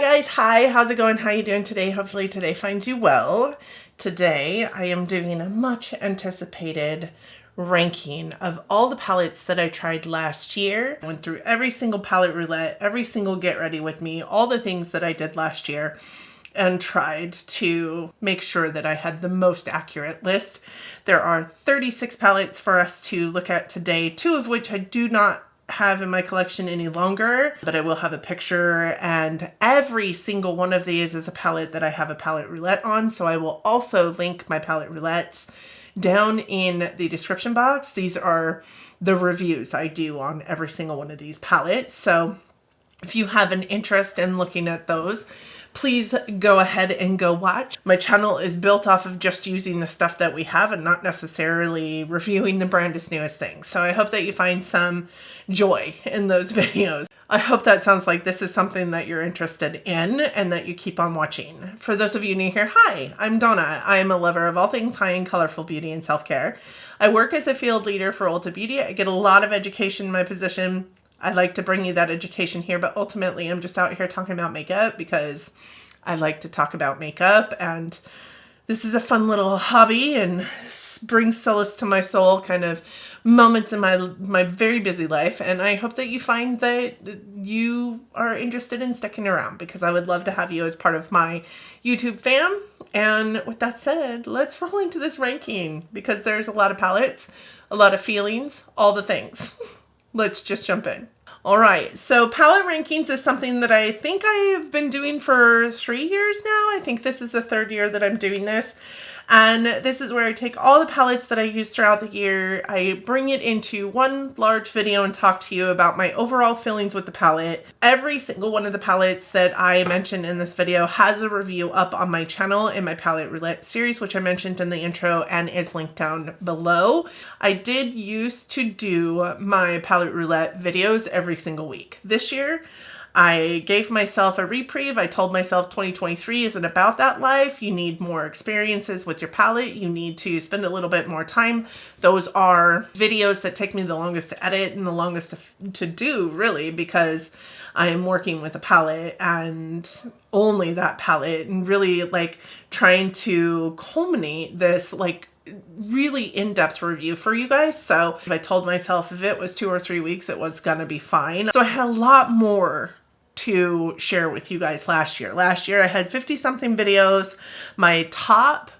Hi guys, hi, how's it going? How you doing today? Hopefully today finds you well. Today I am doing a much anticipated ranking of all the palettes that I tried last year. I went through every single palette roulette, every single get ready with me, all the things that I did last year, and tried to make sure that I had the most accurate list. There are 36 palettes for us to look at today, 2 of which I do not have in my collection any longer, but I will have a picture, and every single one of these is a palette that I have a palette roulette on, so I will also link my palette roulettes down in the description box. These are the reviews I do on every single one of these palettes, so if you have an interest in looking at those, please go ahead and go watch. My channel is built off of just using the stuff that we have and not necessarily reviewing the brandest newest things. So I hope that you find some joy in those videos. I hope that sounds like this is something that you're interested in and that you keep on watching. For those of you new here, hi, I'm Donna. I am a lover of all things high-end colorful beauty and self-care. I work as a field leader for Ulta Beauty. I get a lot of education in my position. I like to bring you that education here, but ultimately I'm just out here talking about makeup because I like to talk about makeup, and this is a fun little hobby and brings solace to my soul, kind of moments in my very busy life. And I hope that you find that you are interested in sticking around, because I would love to have you as part of my YouTube fam. And with that said, let's roll into this ranking, because there's a lot of palettes, a lot of feelings, all the things. Let's just jump in. All right, so palette rankings is something that I think I've been doing for 3 years now. I think this is the 3rd year that I'm doing this. And this is where I take all the palettes that I use throughout the year, I bring it into one large video and talk to you about my overall feelings with the palette. Every single one of the palettes that I mentioned in this video has a review up on my channel in my palette roulette series, which I mentioned in the intro and is linked down below. I did used to do my palette roulette videos every single week. This year, I gave myself a reprieve. I told myself 2023 isn't about that life. You need more experiences with your palette. You need to spend a little bit more time. Those are videos that take me the longest to edit and the longest to do, really, because I am working with a palette and only that palette, and really like trying to culminate this like really in-depth review for you guys. So I told myself if it was 2 or 3 weeks, it was gonna be fine. So I had a lot more to share with you guys last year. Last year I had 50 something videos. My top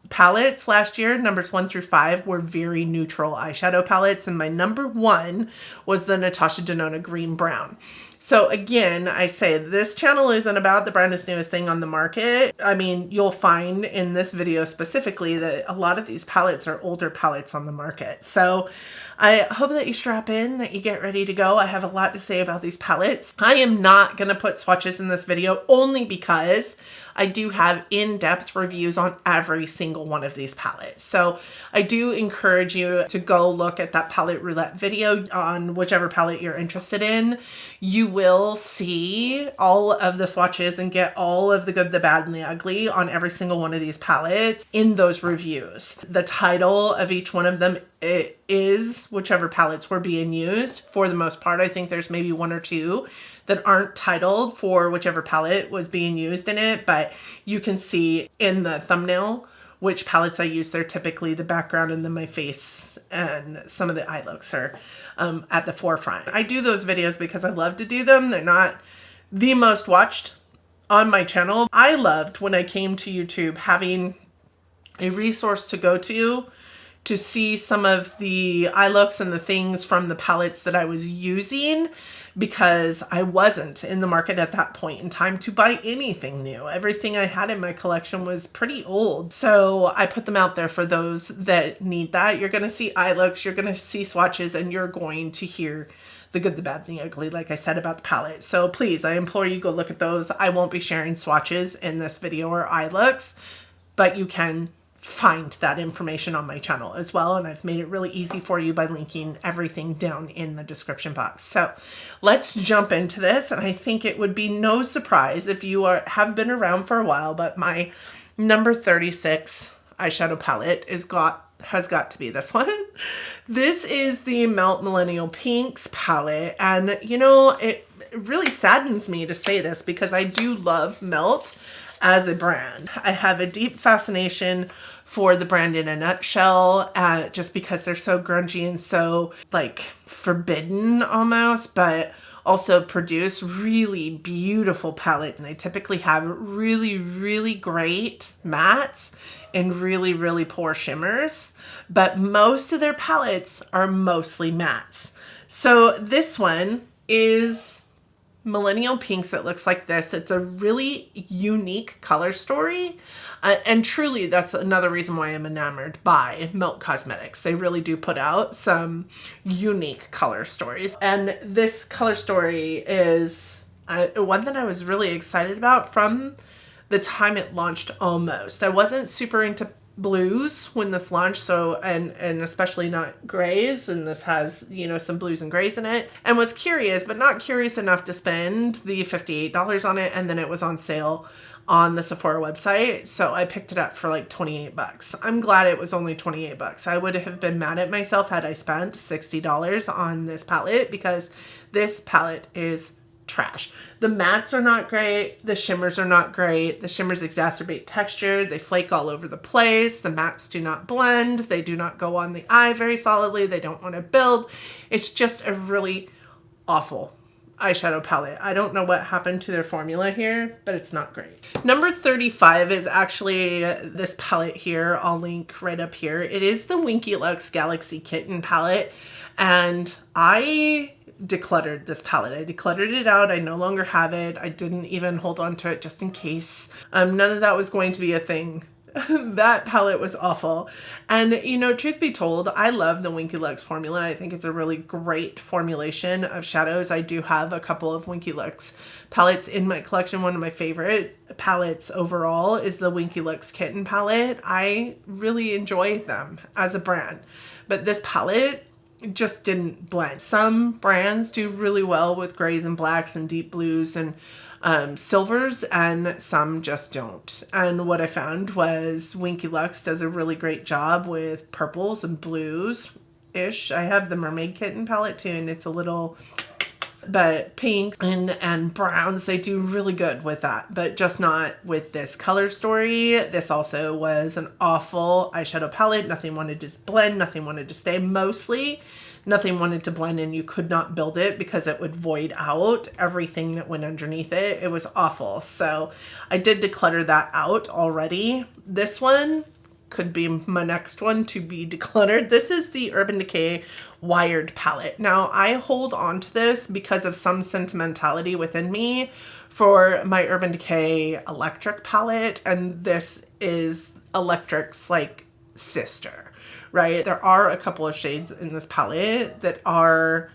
palettes last year, numbers 1 through 5, were very neutral eyeshadow palettes, and my number 1 was the Natasha Denona Green Brown. So again, I say this channel isn't about the brandest newest thing on the market. I mean, you'll find in this video specifically that a lot of these palettes are older palettes on the market. So I hope that you strap in, that you get ready to go. I have a lot to say about these palettes. I am not going to put swatches in this video only because I do have in-depth reviews on every single one of these palettes. So I do encourage you to go look at that palette roulette video on whichever palette you're interested in. You will see all of the swatches and get all of the good, the bad, and the ugly on every single one of these palettes in those reviews. The title of each one of them is whichever palettes were being used. For the most part, I think there's maybe 1 or 2 that aren't titled for whichever palette was being used in it, but you can see in the thumbnail which palettes I use. They're typically the background, and then my face and some of the eye looks are at the forefront. I do those videos because I love to do them. They're not the most watched on my channel. I loved when I came to YouTube having a resource to go to see some of the eye looks and the things from the palettes that I was using, because I wasn't in the market at that point in time to buy anything new. Everything I had in my collection was pretty old. So I put them out there for those that need that. You're going to see eye looks, you're going to see swatches, and you're going to hear the good, the bad, and the ugly, like I said about the palette. So please, I implore you, go look at those. I won't be sharing swatches in this video or eye looks, but you can find that information on my channel as well, and I've made it really easy for you by linking everything down in the description box. So let's jump into this, and I think it would be no surprise if you have been around for a while, but my number 36 eyeshadow palette has got to be this one. This is the Melt Millennial Pinks palette, and you know, really saddens me to say this because I do love Melt as a brand. I have a deep fascination for the brand in a nutshell, just because they're so grungy and so like forbidden almost, but also produce really beautiful palettes. And they typically have really, really great mattes and really, really poor shimmers, but most of their palettes are mostly mattes. So this one is Millennial Pinks. It looks like this. It's a really unique color story. And truly, that's another reason why I'm enamored by Milk Cosmetics. They really do put out some unique color stories. And this color story is one that I was really excited about from the time it launched almost. I wasn't super into blues when this launched, so and especially not grays, and this has, you know, some blues and grays in it, and was curious but not curious enough to spend the $58 on it. And then it was on sale on the Sephora website, so I picked it up for like 28 bucks. I'm glad it was only 28 bucks. I would have been mad at myself had I spent $60 on this palette, because this palette is trash. The mattes are not great. The shimmers are not great. The shimmers exacerbate texture. They flake all over the place. The mattes do not blend. They do not go on the eye very solidly. They don't want to build. It's just a really awful eyeshadow palette. I don't know what happened to their formula here, but it's not great. Number 35 is actually this palette here. I'll link right up here. It is the Winky Lux Galaxy Kitten palette, and I decluttered this palette. I decluttered it out. I no longer have it. I didn't even hold on to it just in case. None of that was going to be a thing. That palette was awful. And, you know, truth be told, I love the Winky Lux formula. I think it's a really great formulation of shadows. I do have a couple of Winky Lux palettes in my collection. One of my favorite palettes overall is the Winky Lux Kitten palette. I really enjoy them as a brand. But this palette just didn't blend. Some brands do really well with grays and blacks and deep blues and silvers, and some just don't. And what I found was Winky Lux does a really great job with purples and blues-ish. I have the Mermaid Kitten palette too, and it's a little, but pink and browns, they do really good with that, but just not with this color story. This also was an awful eyeshadow palette. Nothing wanted to blend, nothing wanted to stay. Mostly nothing wanted to blend, and you could not build it because it would void out everything that went underneath it. It was awful. So I did declutter that out already. This one could be my next one to be decluttered. This is the Urban Decay Wired palette. Now, I hold on to this because of some sentimentality within me for my Urban Decay Electric palette, and this is Electric's like sister, right? There are a couple of shades in this palette that are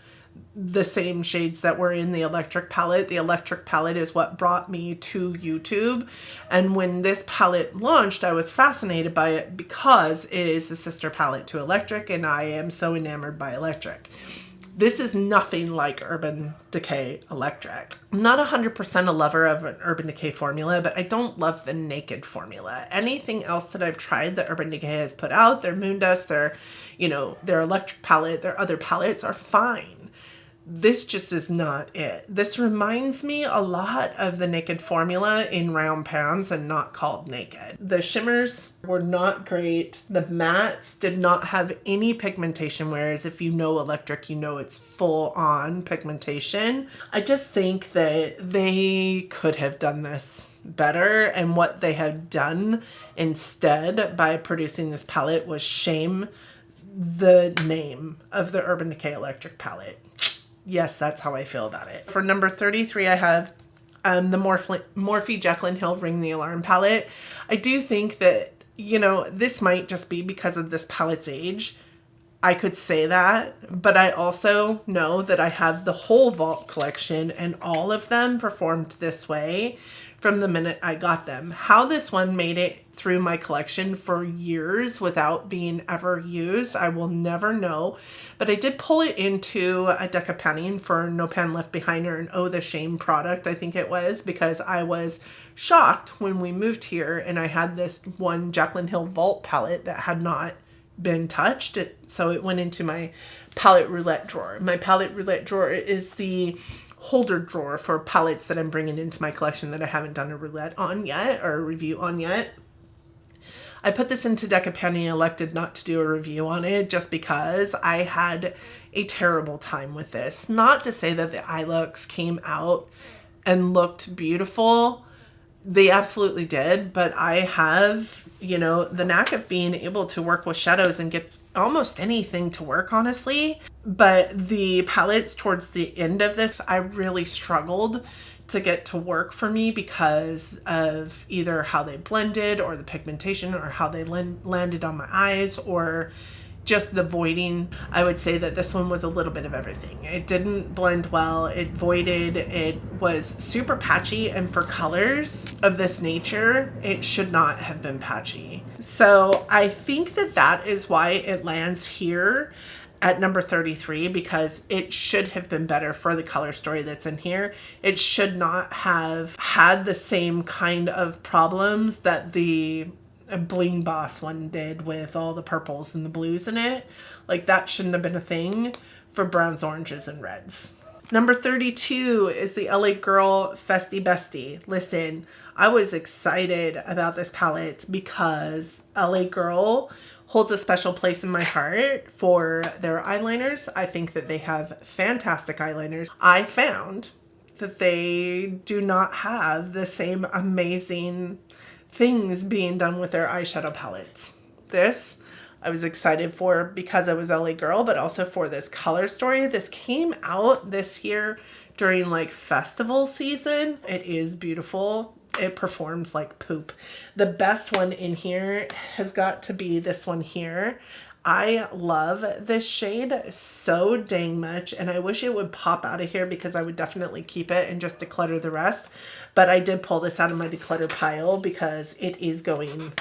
the same shades that were in the Electric palette. The Electric palette is what brought me to YouTube. And when this palette launched, I was fascinated by it because it is the sister palette to Electric, and I am so enamored by Electric. This is nothing like Urban Decay Electric. I'm not 100% a lover of an Urban Decay formula, but I don't love the Naked formula. Anything else that I've tried that Urban Decay has put out, their Moondust, their, you know, their Electric palette, their other palettes are fine. This just is not it. This reminds me a lot of the Naked formula in round pans and not called Naked. The shimmers were not great. The mattes did not have any pigmentation, whereas if you know Electric, you know it's full on pigmentation. I just think that they could have done this better, and what they have done instead by producing this palette was shame the name of the Urban Decay Electric palette. Yes, that's how I feel about it. For number 33, I have the Morphe Jaclyn Hill Ring the Alarm palette. I do think that, you know, this might just be because of this palette's age. I could say that, but I also know that I have the whole Vault collection, and all of them performed this way from the minute I got them. How this one made it through my collection for years without being ever used, I will never know. But I did pull it into a deck of panning for No Pan Left Behind, or an Oh the Shame product, I think it was, because I was shocked when we moved here and I had this one Jaclyn Hill Vault palette that had not been touched. So it went into my palette roulette drawer. My palette roulette drawer is the holder drawer for palettes that I'm bringing into my collection that I haven't done a roulette on yet or a review on yet. I put this into Decapani and elected not to do a review on it just because I had a terrible time with this. Not to say that the eye looks came out and looked beautiful. They absolutely did, but I have, you know, the knack of being able to work with shadows and get almost anything to work, honestly. But the palettes towards the end of this, I really struggled to get to work for me because of either how they blended or the pigmentation or how they landed on my eyes or just the voiding. I would say that this one was a little bit of everything. It didn't blend well, it voided, it was super patchy, and for colors of this nature, it should not have been patchy. So I think that that is why it lands here at number 33, because it should have been better for the color story that's in here. It should not have had the same kind of problems that the Bling Boss one did with all the purples and the blues in it. Like, that shouldn't have been a thing for browns, oranges, and reds. Number 32 is the LA Girl Festy Bestie. Listen, I was excited about this palette because LA Girl holds a special place in my heart for their eyeliners. I think that they have fantastic eyeliners. I found that they do not have the same amazing things being done with their eyeshadow palettes. This I was excited for because I was LA Girl, but also for this color story. This came out this year during like festival season. It is beautiful. It performs like poop. The best one in here has got to be this one here. I love this shade so dang much, and I wish it would pop out of here because I would definitely keep it and just declutter the rest. But I did pull this out of my declutter pile because it is going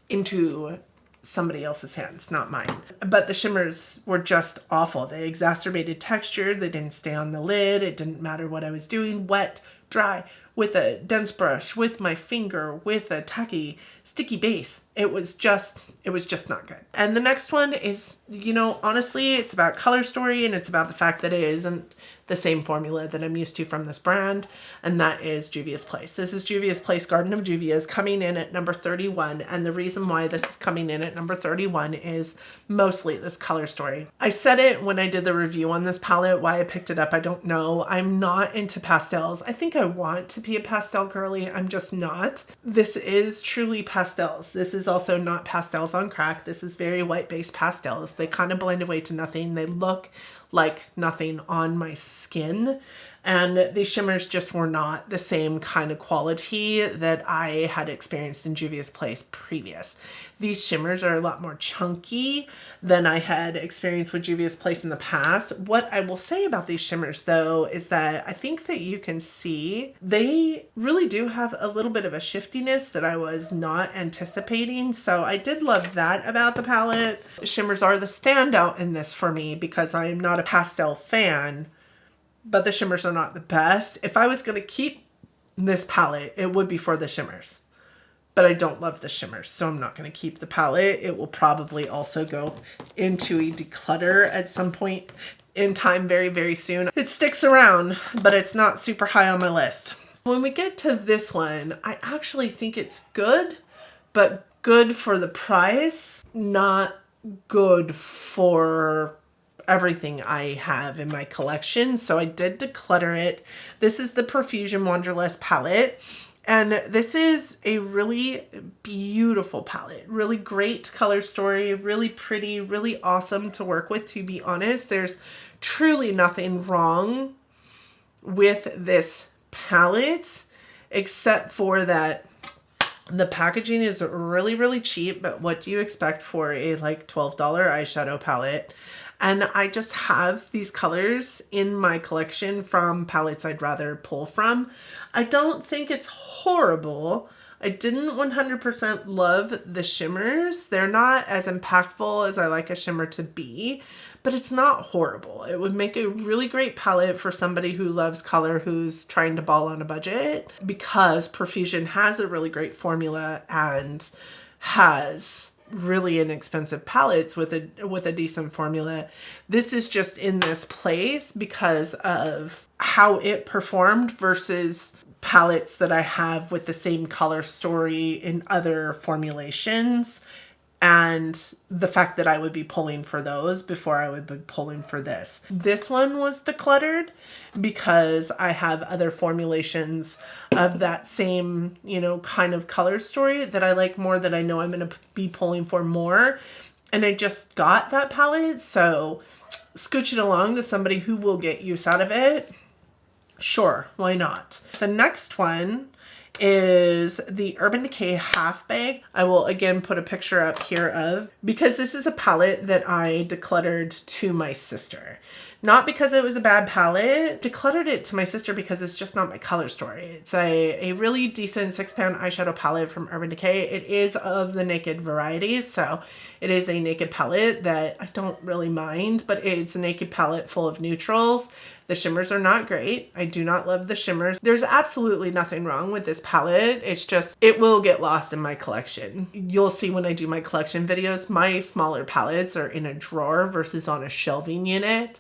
into somebody else's hands, not mine. But the shimmers were just awful. They exacerbated texture. They didn't stay on the lid. It didn't matter what I was doing, wet, dry, with a dense brush, with my finger, with a tacky, sticky base. It was just not good. And the next one is, you know, honestly, it's about color story and it's about the fact that it isn't the same formula that I'm used to from this brand, and that is Juvia's Place. This is Juvia's Place Garden of Juvia's coming in at number 31, and the reason why this is coming in at number 31 is mostly this color story. I said it when I did the review on this palette, why I picked it up, I don't know. I'm not into pastels. I think I want to be a pastel girly, I'm just not. This is truly pastels. This is also not pastels on crack. This is very white-based pastels. They kind of blend away to nothing. They look like nothing on my skin, and these shimmers just were not the same kind of quality that I had experienced in Juvia's Place previous. These shimmers are a lot more chunky than I had experienced with Juvia's Place in the past. What I will say about these shimmers though is that I think that you can see they really do have a little bit of a shiftiness that I was not anticipating. So I did love that about the palette. The shimmers are the standout in this for me because I am not a pastel fan, but the shimmers are not the best. If I was going to keep this palette, it would be for the shimmers. But I don't love the shimmers, so I'm not going to keep the palette. It will probably also go into a declutter at some point in time very, very soon. It sticks around, but it's not super high on my list. When we get to this one, I actually think it's good, but good for the price, not good for everything I have in my collection. So I did declutter it. This is the Profusion Wanderlust palette. And this is a really beautiful palette, really great color story, really pretty, really awesome to work with, to be honest. There's truly nothing wrong with this palette, except for that the packaging is really, really cheap, but what do you expect for a like $12 eyeshadow palette? And I just have these colors in my collection from palettes I'd rather pull from. I don't think it's horrible. I didn't 100% love the shimmers. They're not as impactful as I like a shimmer to be, but it's not horrible. It would make a really great palette for somebody who loves color, who's trying to ball on a budget, because Profusion has a really great formula and has really inexpensive palettes with a decent formula. This is just in this place because of how it performed versus palettes that I have with the same color story in other formulations, and the fact that I would be pulling for those before I would be pulling for this. This one was decluttered because I have other formulations of that same, you know, kind of color story that I like more, that I know I'm going to be pulling for more. And I just got that palette, so scooch it along to somebody who will get use out of it. Sure, why not? The next one is the Urban Decay half bag. I will again put a picture up here of, because this is a palette that I decluttered to my sister. Not because it was a bad palette, decluttered it to my sister because it's just not my color story. It's a really decent 6-pound eyeshadow palette from Urban Decay. It is of the naked variety, so it is a naked palette that I don't really mind, but it's a naked palette full of neutrals. The shimmers are not great. I do not love the shimmers. There's absolutely nothing wrong with this palette. It's just, it will get lost in my collection. You'll see when I do my collection videos, my smaller palettes are in a drawer versus on a shelving unit.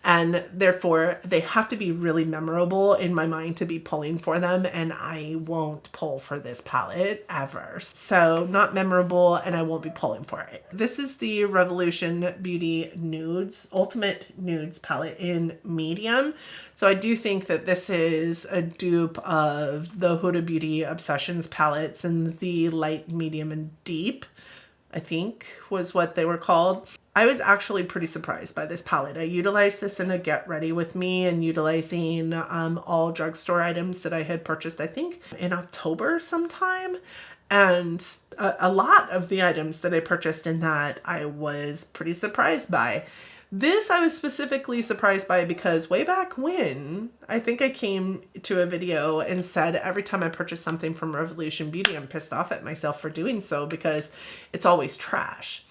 And therefore, they have to be really memorable in my mind to be pulling for them, and I won't pull for this palette ever. So not memorable, and I won't be pulling for it. This is the Revolution Beauty Nudes, Ultimate Nudes palette in medium. So I do think that this is a dupe of the Huda Beauty Obsessions palettes in the light, medium, and deep, I think was what they were called. I was actually pretty surprised by this palette. I utilized this in a get ready with me and utilizing all drugstore items that I had purchased, I think in October sometime. And a lot of the items that I purchased in that I was pretty surprised by. This I was specifically surprised by because way back when, I think I came to a video and said every time I purchase something from Revolution Beauty, I'm pissed off at myself for doing so because it's always trash.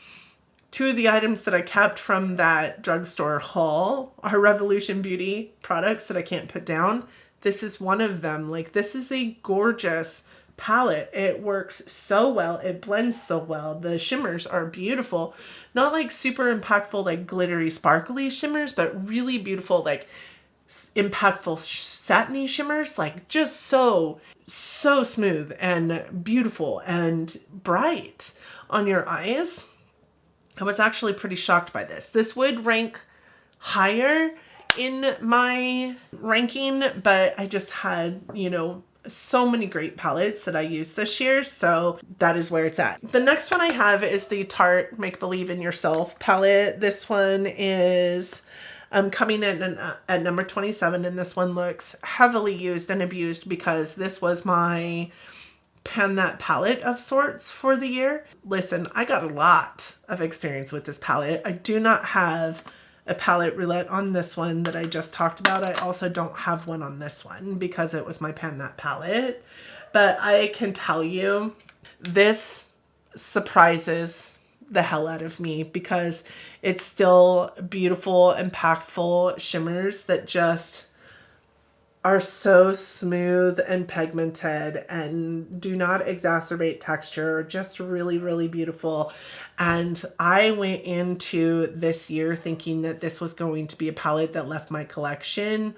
Two of the items that I kept from that drugstore haul are Revolution Beauty products that I can't put down. This is one of them. Like, this is a gorgeous palette. It works so well. It blends so well. The shimmers are beautiful. Not like super impactful, like glittery, sparkly shimmers, but really beautiful, like impactful satiny shimmers. Like just so smooth and beautiful and bright on your eyes. I was actually pretty shocked by this. This would rank higher in my ranking, but I just had, you know, so many great palettes that I used this year, so that is where it's at. The next one I have is the Tarte Make Believe in Yourself palette. This one is coming in at number 27, and this one looks heavily used and abused because this was my pan that palette of sorts for the year. Listen, I got a lot of experience with this palette. I do not have a palette roulette on this one that I just talked about. I also don't have one on this one because it was my pan that palette. But I can tell you, this surprises the hell out of me because it's still beautiful, impactful shimmers that just are so smooth and pigmented and do not exacerbate texture. Just really, really beautiful. And I went into this year thinking that this was going to be a palette that left my collection,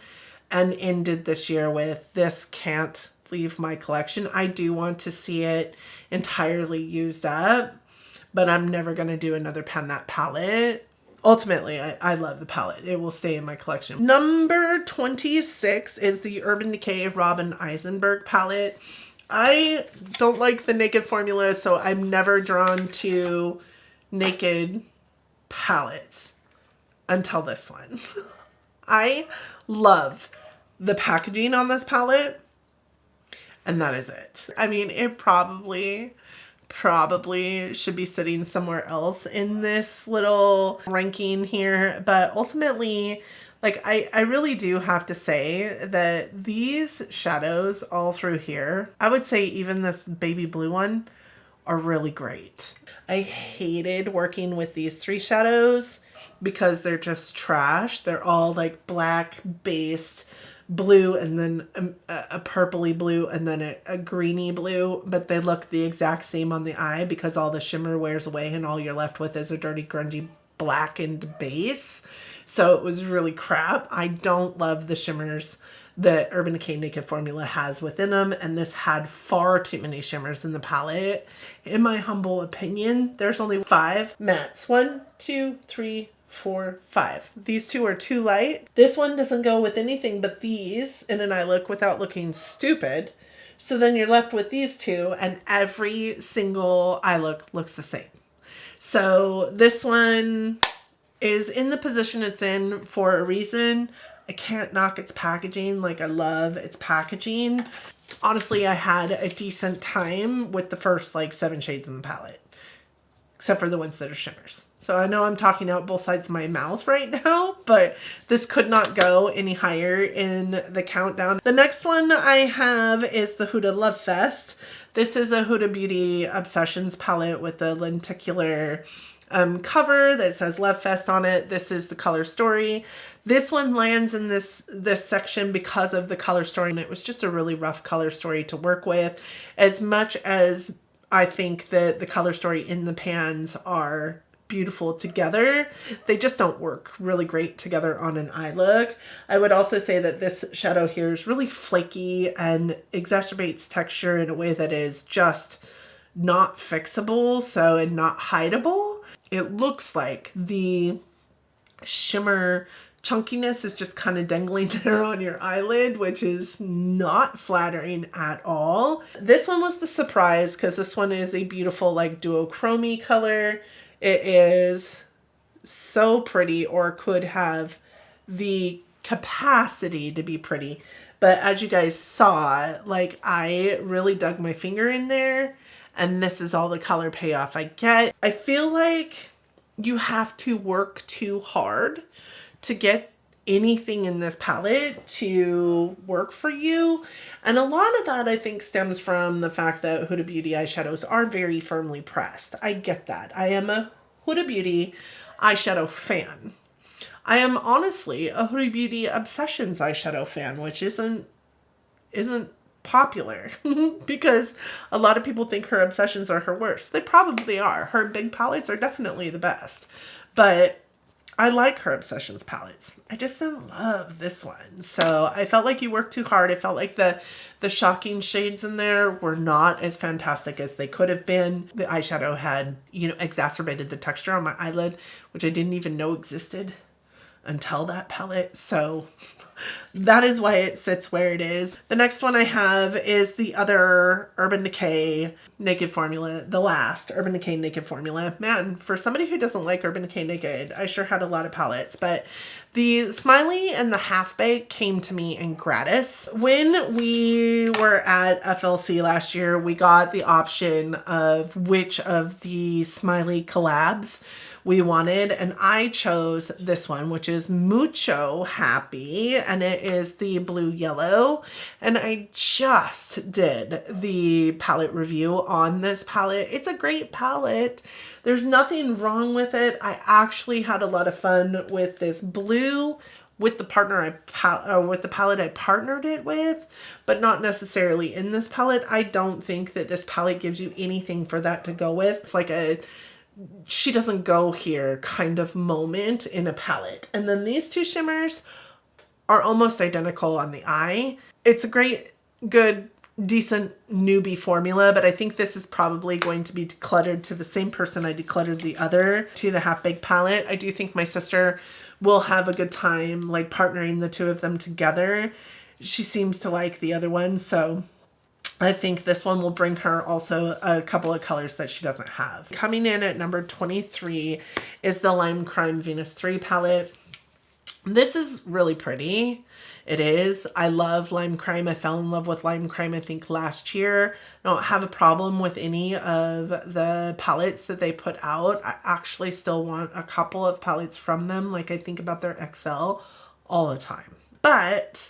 and ended this year with, this can't leave my collection. I do want to see it entirely used up, but I'm never going to do another pan that palette. Ultimately, I love the palette. It will stay in my collection. Number 26 is the Urban Decay Robin Eisenberg palette. I don't like the naked formula, so I'm never drawn to naked palettes until this one. I love the packaging on this palette, and that is it. I mean, it probably should be sitting somewhere else in this little ranking here, but ultimately, like, I really do have to say that these shadows all through here, I would say even this baby blue one, are really great. I hated working with these three shadows because they're just trash. They're all like black based blue and then a purpley blue and then a greeny blue, but they look the exact same on the eye because all the shimmer wears away and all you're left with is a dirty, grungy, blackened base. So it was really crap. I don't love the shimmers that Urban Decay Naked Formula has within them, and this had far too many shimmers in the palette. In my humble opinion, there's only 5 mattes. 1, 2, 3, 4, 5. These 2 are too light. This one doesn't go with anything but these in an eye look without looking stupid. So then you're left with these 2, and every single eye look looks the same. So this one is in the position it's in for a reason. I can't knock its packaging. Like, I love its packaging. Honestly, I had a decent time with the first like 7 shades in the palette, except for the ones that are shimmers. So I know I'm talking out both sides of my mouth right now, but this could not go any higher in the countdown. The next one I have is the Huda Love Fest. This is a Huda Beauty Obsessions palette with a lenticular cover that says Love Fest on it. This is the color story. This one lands in this section because of the color story, and it was just a really rough color story to work with. As much as I think that the color story in the pans are beautiful together, they just don't work really great together on an eye look. I would also say that this shadow here is really flaky and exacerbates texture in a way that is just not fixable, so, and not hideable. It looks like the shimmer chunkiness is just kind of dangling there on your eyelid, which is not flattering at all. This one was the surprise because this one is a beautiful like duochrome color. It is so pretty, or could have the capacity to be pretty. But as you guys saw, like, I really dug my finger in there, and this is all the color payoff I get. I feel like you have to work too hard to get anything in this palette to work for you. And a lot of that I think stems from the fact that Huda Beauty eyeshadows are very firmly pressed. I get that. I am a Huda Beauty eyeshadow fan. I am honestly a Huda Beauty Obsessions eyeshadow fan, which isn't popular because a lot of people think her Obsessions are her worst. They probably are. Her big palettes are definitely the best, but I like her Obsessions palettes. I just didn't love this one. So I felt like you worked too hard. I felt like the shocking shades in there were not as fantastic as they could have been. The eyeshadow had, you know, exacerbated the texture on my eyelid, which I didn't even know existed until that palette. So that is why it sits where it is. The next one I have is the other Urban Decay Naked Formula, the last Urban Decay Naked Formula. Man, for somebody who doesn't like Urban Decay Naked, I sure had a lot of palettes, but the Smiley and the Half Bake came to me in gratis. When we were at FLC last year, we got the option of which of the Smiley collabs we wanted, and I chose this one, which is Mucho Happy, and it is the blue yellow. And I just did the palette review on this palette. It's a great palette. There's nothing wrong with it. I actually had a lot of fun with this blue with the palette I partnered it with, but not necessarily in this palette. I don't think that this palette gives you anything for that to go with. It's like a she doesn't go here kind of moment in a palette. And then these two shimmers are almost identical on the eye. It's a great, good, decent newbie formula, but I think this is probably going to be decluttered to the same person I decluttered the other to the Half Baked palette. I do think my sister will have a good time like partnering the two of them together. She seems to like the other one, so I think this one will bring her also a couple of colors that she doesn't have. Coming in at number 23 is the Lime Crime Venus 3 palette. This is really pretty. It is. I love Lime Crime. I fell in love with Lime Crime, I think, last year. I don't have a problem with any of the palettes that they put out. I actually still want a couple of palettes from them. Like, I think about their XL all the time. But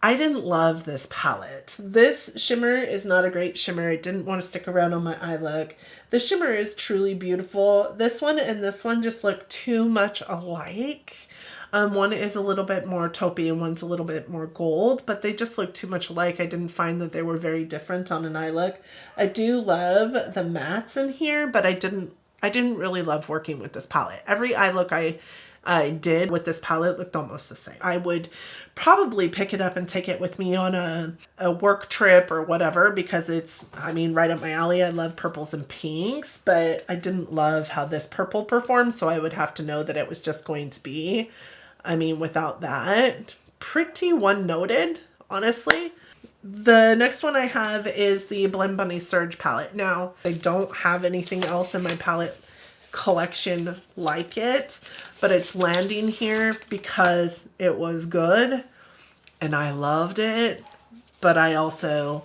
I didn't love this palette. This shimmer is not a great shimmer. I didn't want to stick around on my eye look. The shimmer is truly beautiful. This one and this one just look too much alike. One is a little bit more taupey and one's a little bit more gold, but they just look too much alike. I didn't find that they were very different on an eye look. I do love the mattes in here, but I didn't really love working with this palette. Every eye look I I did with this palette looked almost the same. I would probably pick it up and take it with me on a work trip or whatever, because it's, I mean, right up my alley. I love purples and pinks, but I didn't love how this purple performed, so I would have to know that it was just going to be, I mean, without that, pretty one-noted, honestly. The next one I have is the Blend Bunny Surge palette. Now, I don't have anything else in my palette collection like it, but it's landing here because it was good and I loved it, but I also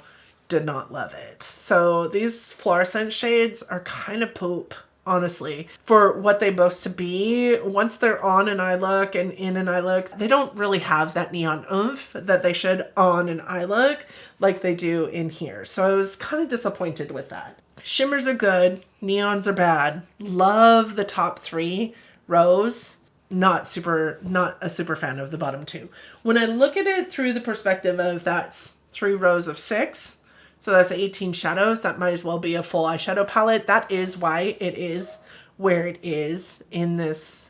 did not love it. So these fluorescent shades are kind of poop, honestly, for what they boast to be. Once they're on an eye look and in an eye look, they don't really have that neon oomph that they should on an eye look like they do in here. So I was kind of disappointed with that. Shimmers are good, neons are bad. Love the top 3 rows. Not a super fan of the bottom 2. When I look at it through the perspective of that's 3 rows of 6, so that's 18 shadows, that might as well be a full eyeshadow palette. That is why it is where it is in this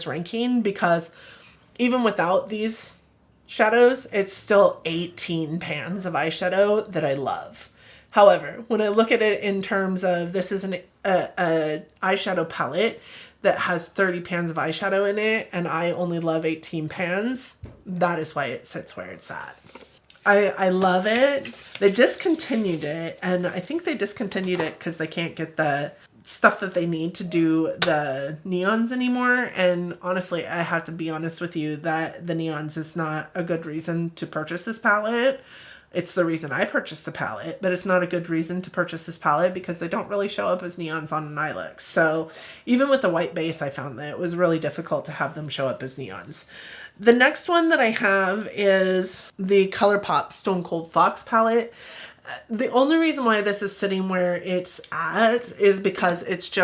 ranking, because even without these shadows, it's still 18 pans of eyeshadow that I love. However, when I look at it in terms of this is an eyeshadow palette that has 30 pans of eyeshadow in it, and I only love 18 pans, that is why it sits where it's at. I love it. They discontinued it, and I think they discontinued it because they can't get the stuff that they need to do the neons anymore. And honestly, I have to be honest with you that the neons is not a good reason to purchase this palette. It's the reason I purchased the palette, but it's not a good reason to purchase this palette because they don't really show up as neons on an eye look. So even with the white base, I found that it was really difficult to have them show up as neons. The next one that I have is the ColourPop Stone Cold Fox palette. The only reason why this is sitting where it's at is because it's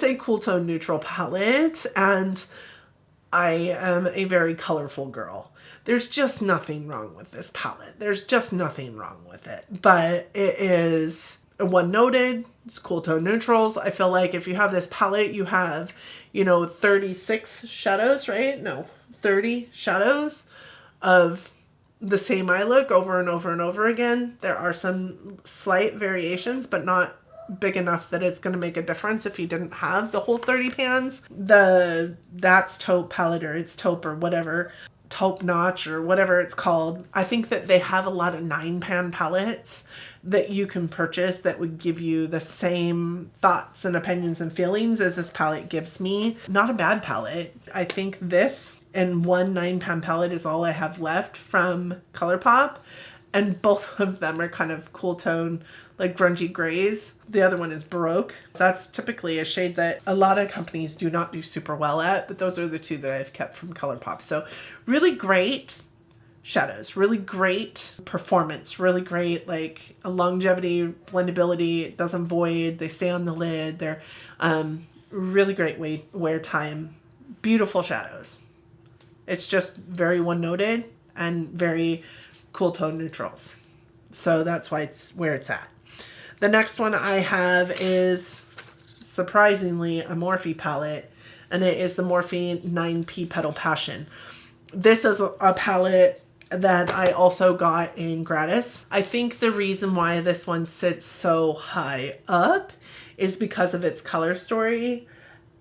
a cool tone neutral palette, and I am a very colorful girl. There's just nothing wrong with this palette. There's just nothing wrong with it. But it is one-noted. It's cool tone neutrals. I feel like if you have this palette, you have, 36 shadows, right? No, 30 shadows of the same eye look over and over and over again. There are some slight variations, but not big enough that it's going to make a difference if you didn't have the whole 30 pans. That's taupe palette, or it's taupe or whatever, taupe notch or whatever it's called. I think that they have a lot of 9-pan palettes that you can purchase that would give you the same thoughts and opinions and feelings as this palette gives me. Not a bad palette. I think this and one 9-pan palette is all I have left from ColourPop, and both of them are kind of cool tone, like grungy grays. The other one is Baroque. That's typically a shade that a lot of companies do not do super well at, but those are the 2 that I've kept from ColourPop. So really great shadows, really great performance, really great like a longevity, blendability, it doesn't void, they stay on the lid, they're really great wear time, beautiful shadows. It's just very one-noted and very cool tone neutrals. So that's why it's where it's at. The next one I have is, surprisingly, a Morphe palette, and it is the Morphe 9P Petal Passion. This is a palette that I also got in gratis. I think the reason why this one sits so high up is because of its color story.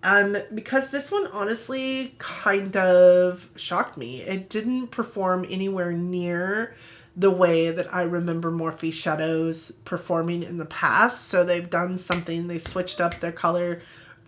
And because this one honestly kind of shocked me. It didn't perform anywhere near the way that I remember Morphe shadows performing in the past. So they've done something, they switched up their color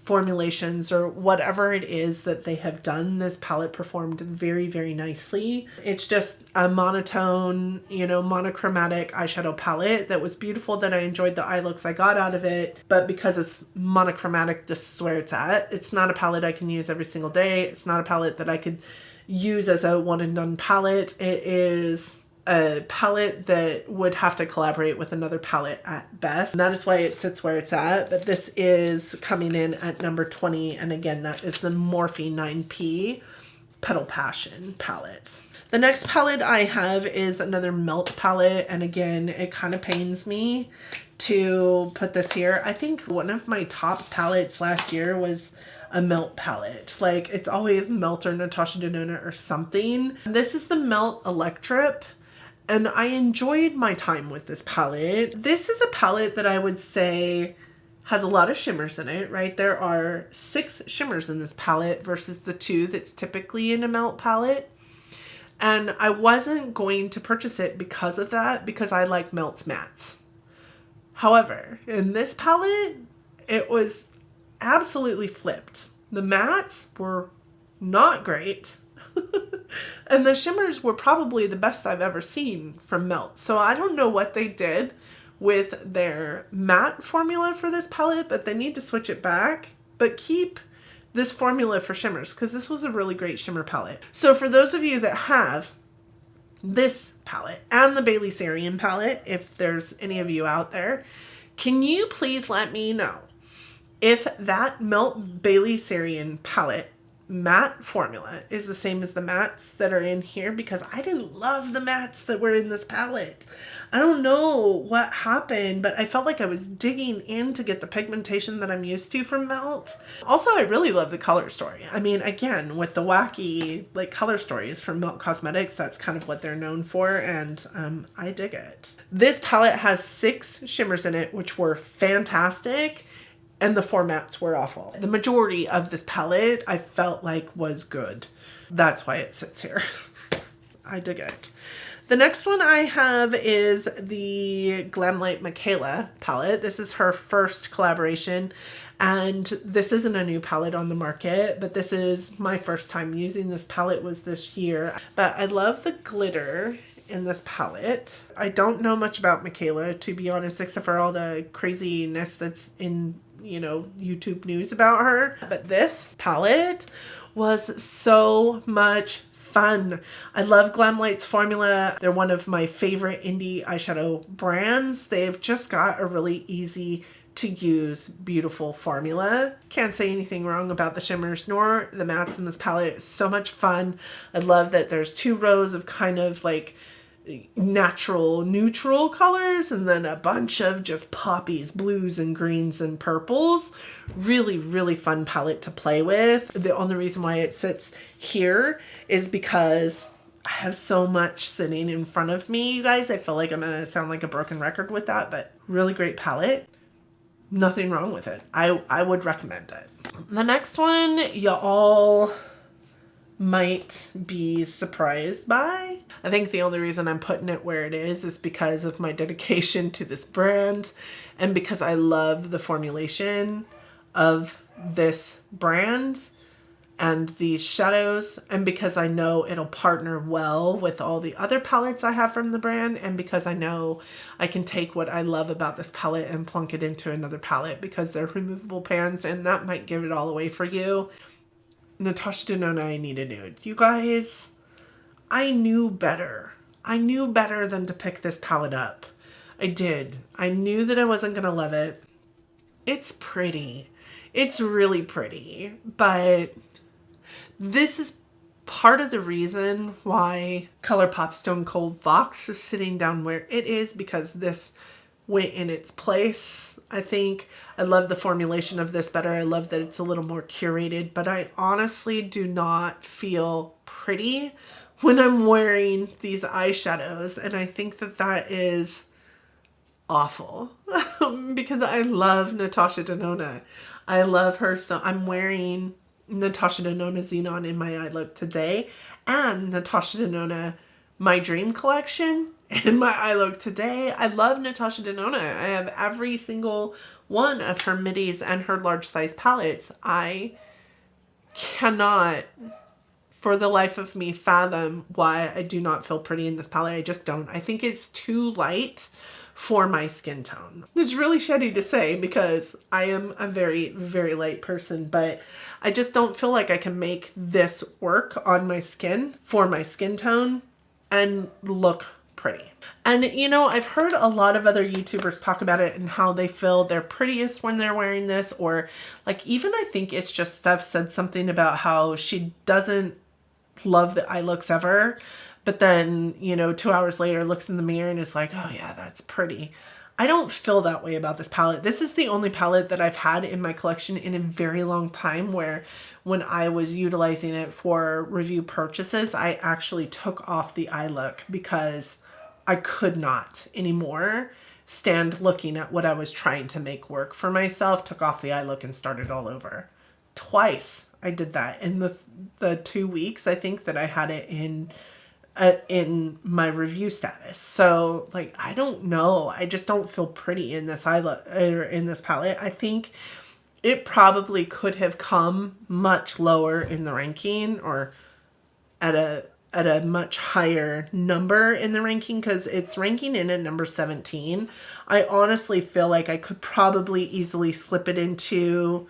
formulations or whatever it is that they have done. This palette performed very, very nicely. It's just a monotone, monochromatic eyeshadow palette that was beautiful, that I enjoyed the eye looks I got out of it. But because it's monochromatic, this is where it's at. It's not a palette I can use every single day. It's not a palette that I could use as a one and done palette. It is a palette that would have to collaborate with another palette at best. And that is why it sits where it's at. But this is coming in at number 20. And again, that is the Morphe 9P Petal Passion palette. The next palette I have is another Melt palette. And again, it kind of pains me to put this here. I think one of my top palettes last year was a Melt palette. Like, it's always Melt or Natasha Denona or something. This is the Melt Electrip, and I enjoyed my time with this palette. This is a palette that I would say has a lot of shimmers in it, right? There are 6 shimmers in this palette versus the 2 that's typically in a Melt palette. And I wasn't going to purchase it because of that, because I like Melt's mattes. However, in this palette, it was absolutely flipped. The mattes were not great. And the shimmers were probably the best I've ever seen from Melt. So I don't know what they did with their matte formula for this palette, but they need to switch it back. But keep this formula for shimmers, because this was a really great shimmer palette. So for those of you that have this palette and the Bailey Sarian palette, if there's any of you out there, can you please let me know if that Melt Bailey Sarian palette matte formula is the same as the mattes that are in here, because I didn't love the mattes that were in this palette. I don't know what happened, but I felt like I was digging in to get the pigmentation that I'm used to from Melt. Also, I really love the color story. I mean, again, with the wacky like color stories from Melt Cosmetics, that's kind of what they're known for, and I dig it. This palette has 6 shimmers in it, which were fantastic. And the 4 mattes were awful. The majority of this palette I felt like was good. That's why it sits here. I dig it. The next one I have is the Glamlight Michaela palette. This is her first collaboration, and this isn't a new palette on the market, but this is my first time using this palette, was this year. But I love the glitter in this palette. I don't know much about Michaela, to be honest, except for all the craziness that's in, you know, YouTube news about her. But this palette was so much fun. I love Glamlight's formula. They're one of my favorite indie eyeshadow brands. They've just got a really easy to use, beautiful formula. Can't say anything wrong about the shimmers nor the mattes in this palette. It's so much fun. I love that there's 2 rows of kind of like natural neutral colors and then a bunch of just poppies, blues and greens and purples. Really, really fun palette to play with. The only reason why it sits here is because I have so much sitting in front of me, you guys. I feel like I'm gonna sound like a broken record with that, but really great palette. Nothing wrong with it. I would recommend it. The next one, y'all might be surprised by. I think the only reason I'm putting it where it is because of my dedication to this brand and because I love the formulation of this brand and these shadows, and because I know it'll partner well with all the other palettes I have from the brand, and because I know I can take what I love about this palette and plunk it into another palette because they're removable pans, and that might give it all away for you. Natasha Denona, I Need a Nude. You guys, I knew better. I knew better than to pick this palette up. I did. I knew that I wasn't going to love it. It's pretty. It's really pretty. But this is part of the reason why ColourPop Stone Cold Fox is sitting down where it is, because this went in its place. I think I love the formulation of this better. I love that it's a little more curated, but I honestly do not feel pretty when I'm wearing these eyeshadows, and I think that that is awful because I love Natasha Denona. I love her, so I'm wearing Natasha Denona Xenon in my eye look today, and Natasha Denona My Dream Collection in my eye look today. I love Natasha Denona. I have every single one of her middies and her large size palettes. I cannot for the life of me fathom why I do not feel pretty in this palette. I just don't. I think it's too light for my skin tone. It's really shitty to say because I am a very, very light person, but I just don't feel like I can make this work on my skin for my skin tone and look pretty. And you know, I've heard a lot of other YouTubers talk about it and how they feel they're prettiest when they're wearing this, or like even I think it's just Steph said something about how she doesn't love the eye looks ever, but then, you know, 2 hours later looks in the mirror and is like, oh yeah, that's pretty. I don't feel that way about this palette. This is the only palette that I've had in my collection in a very long time where when I was utilizing it for review purchases, I actually took off the eye look because I could not anymore stand looking at what I was trying to make work for myself, took off the eye look and started all over. Twice I did that in the 2 weeks I think that I had it in my review status. So like, I don't know. I just don't feel pretty in this eye look or in this palette. I think it probably could have come much lower in the ranking or at a much higher number in the ranking because it's ranking in at number 17. I honestly feel like I could probably easily slip it into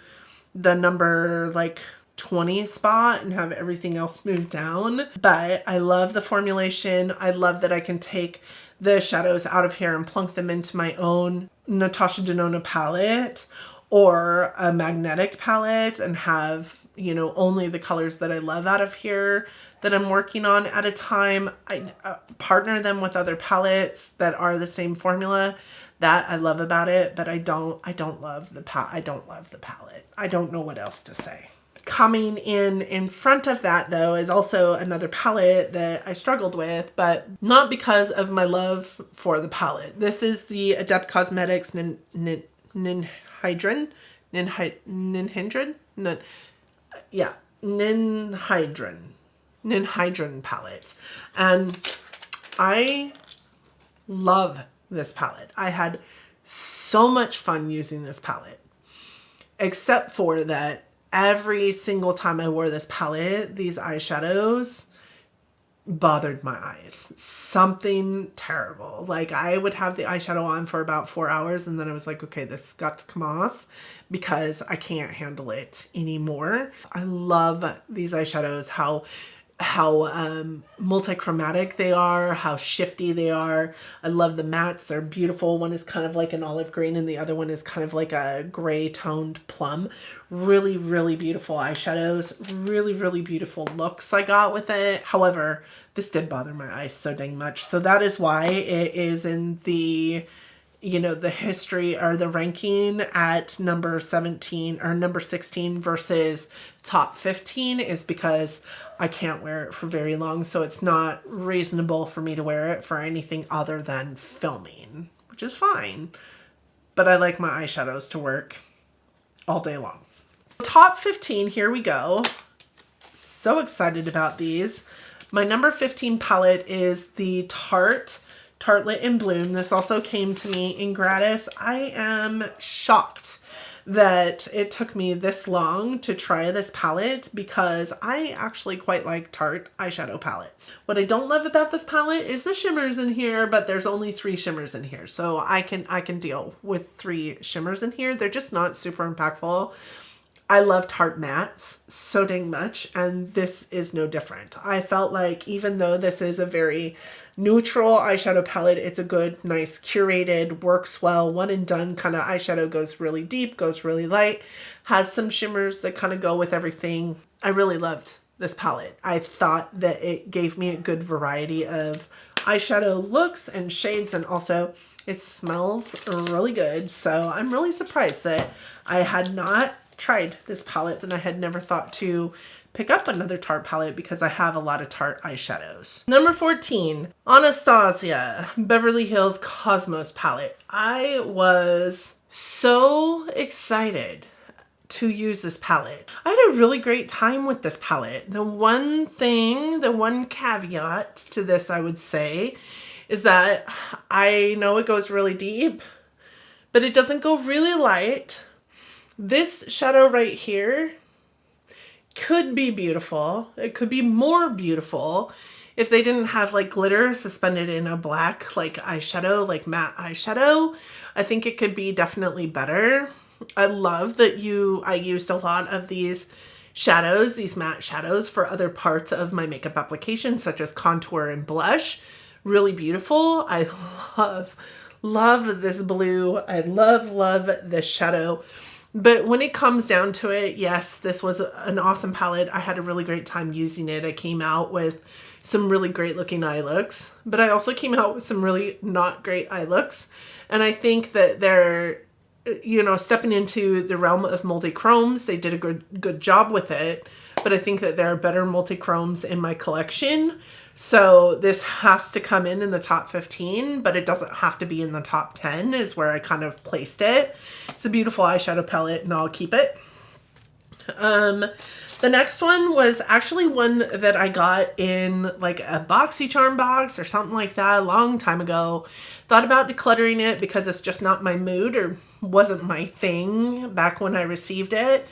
the number like 20 spot and have everything else move down. But I love the formulation. I love that I can take the shadows out of here and plunk them into my own Natasha Denona palette or a magnetic palette and have, you know, only the colors that I love out of here that I'm working on at a time. I partner them with other palettes that are the same formula. That I love about it, but I don't love the palette. I don't know what else to say. Coming in front of that though is also another palette that I struggled with, but not because of my love for the palette. This is the Adept Cosmetics Ninhydrin palette. And I love this palette. I had so much fun using this palette, except for that every single time I wore this palette, these eyeshadows bothered my eyes. Something terrible. Like I would have the eyeshadow on for about 4 hours and then I was like, okay, this has got to come off because I can't handle it anymore. I love these eyeshadows, how multichromatic they are, how shifty they are. I love the mattes. They're beautiful. One is kind of like an olive green and the other one is kind of like a gray toned plum. Really, really beautiful eyeshadows. Really, really beautiful looks I got with it. However, this did bother my eyes so dang much. So that is why it is in the, you know, the history or the ranking at number 17 or number 16 versus top 15 is because I can't wear it for very long. So it's not reasonable for me to wear it for anything other than filming, which is fine. But I like my eyeshadows to work all day long. Top 15, here we go. So excited about these. My number 15 palette is the Tartelette in Bloom. This also came to me in gratis. I am shocked that it took me this long to try this palette because I actually quite like Tarte eyeshadow palettes. What I don't love about this palette is the shimmers in here, but there's only 3 shimmers in here. So I can deal with 3 shimmers in here. They're just not super impactful. I love Tarte mattes so dang much, and this is no different. I felt like even though this is a very neutral eyeshadow palette, it's a good, nice, curated, works well, one and done kind of eyeshadow, goes really deep, goes really light, has some shimmers that kind of go with everything. I really loved this palette. I thought that it gave me a good variety of eyeshadow looks and shades, and also it smells really good. So I'm really surprised that I had not tried this palette and I had never thought to pick up another Tarte palette because I have a lot of Tarte eyeshadows. Number 14, Anastasia Beverly Hills Cosmos palette. I was so excited to use this palette. I had a really great time with this palette. The one caveat to this I would say is that I know it goes really deep, but it doesn't go really light. This shadow right here could be beautiful. It could be more beautiful if they didn't have like glitter suspended in a black like eyeshadow, like matte eyeshadow. I think it could be definitely better. I love that I used a lot of these shadows, these matte shadows for other parts of my makeup application, such as contour and blush. Really beautiful. I love this blue. I love this shadow. But when it comes down to it, yes, this was an awesome palette. I had a really great time using it. I came out with some really great looking eye looks, but I also came out with some really not great eye looks. And I think that they're, stepping into the realm of multi-chromes. They did a good job with it, but I think that there are better multi-chromes in my collection. So this has to come in the top 15, but it doesn't have to be in the top 10 is where I kind of placed it. It's a beautiful eyeshadow palette and I'll keep it. The next one was actually one that I got in like a BoxyCharm box or something like that a long time ago. Thought about decluttering it because it's just not my mood or wasn't my thing back when I received it.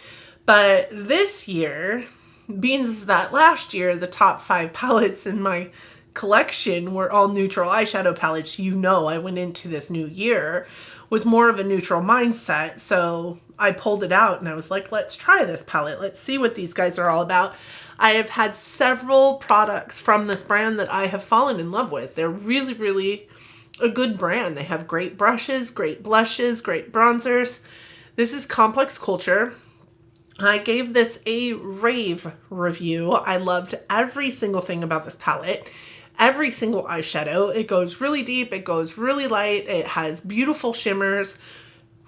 But this year, being that last year, the top 5 palettes in my collection were all neutral eyeshadow palettes. I went into this new year with more of a neutral mindset. So I pulled it out and I was like, let's try this palette. Let's see what these guys are all about. I have had several products from this brand that I have fallen in love with. They're really, really a good brand. They have great brushes, great blushes, great bronzers. This is Complex Culture. I gave this a rave review. I loved every single thing about this palette. Every single eyeshadow. It goes really deep. It goes really light. It has beautiful shimmers.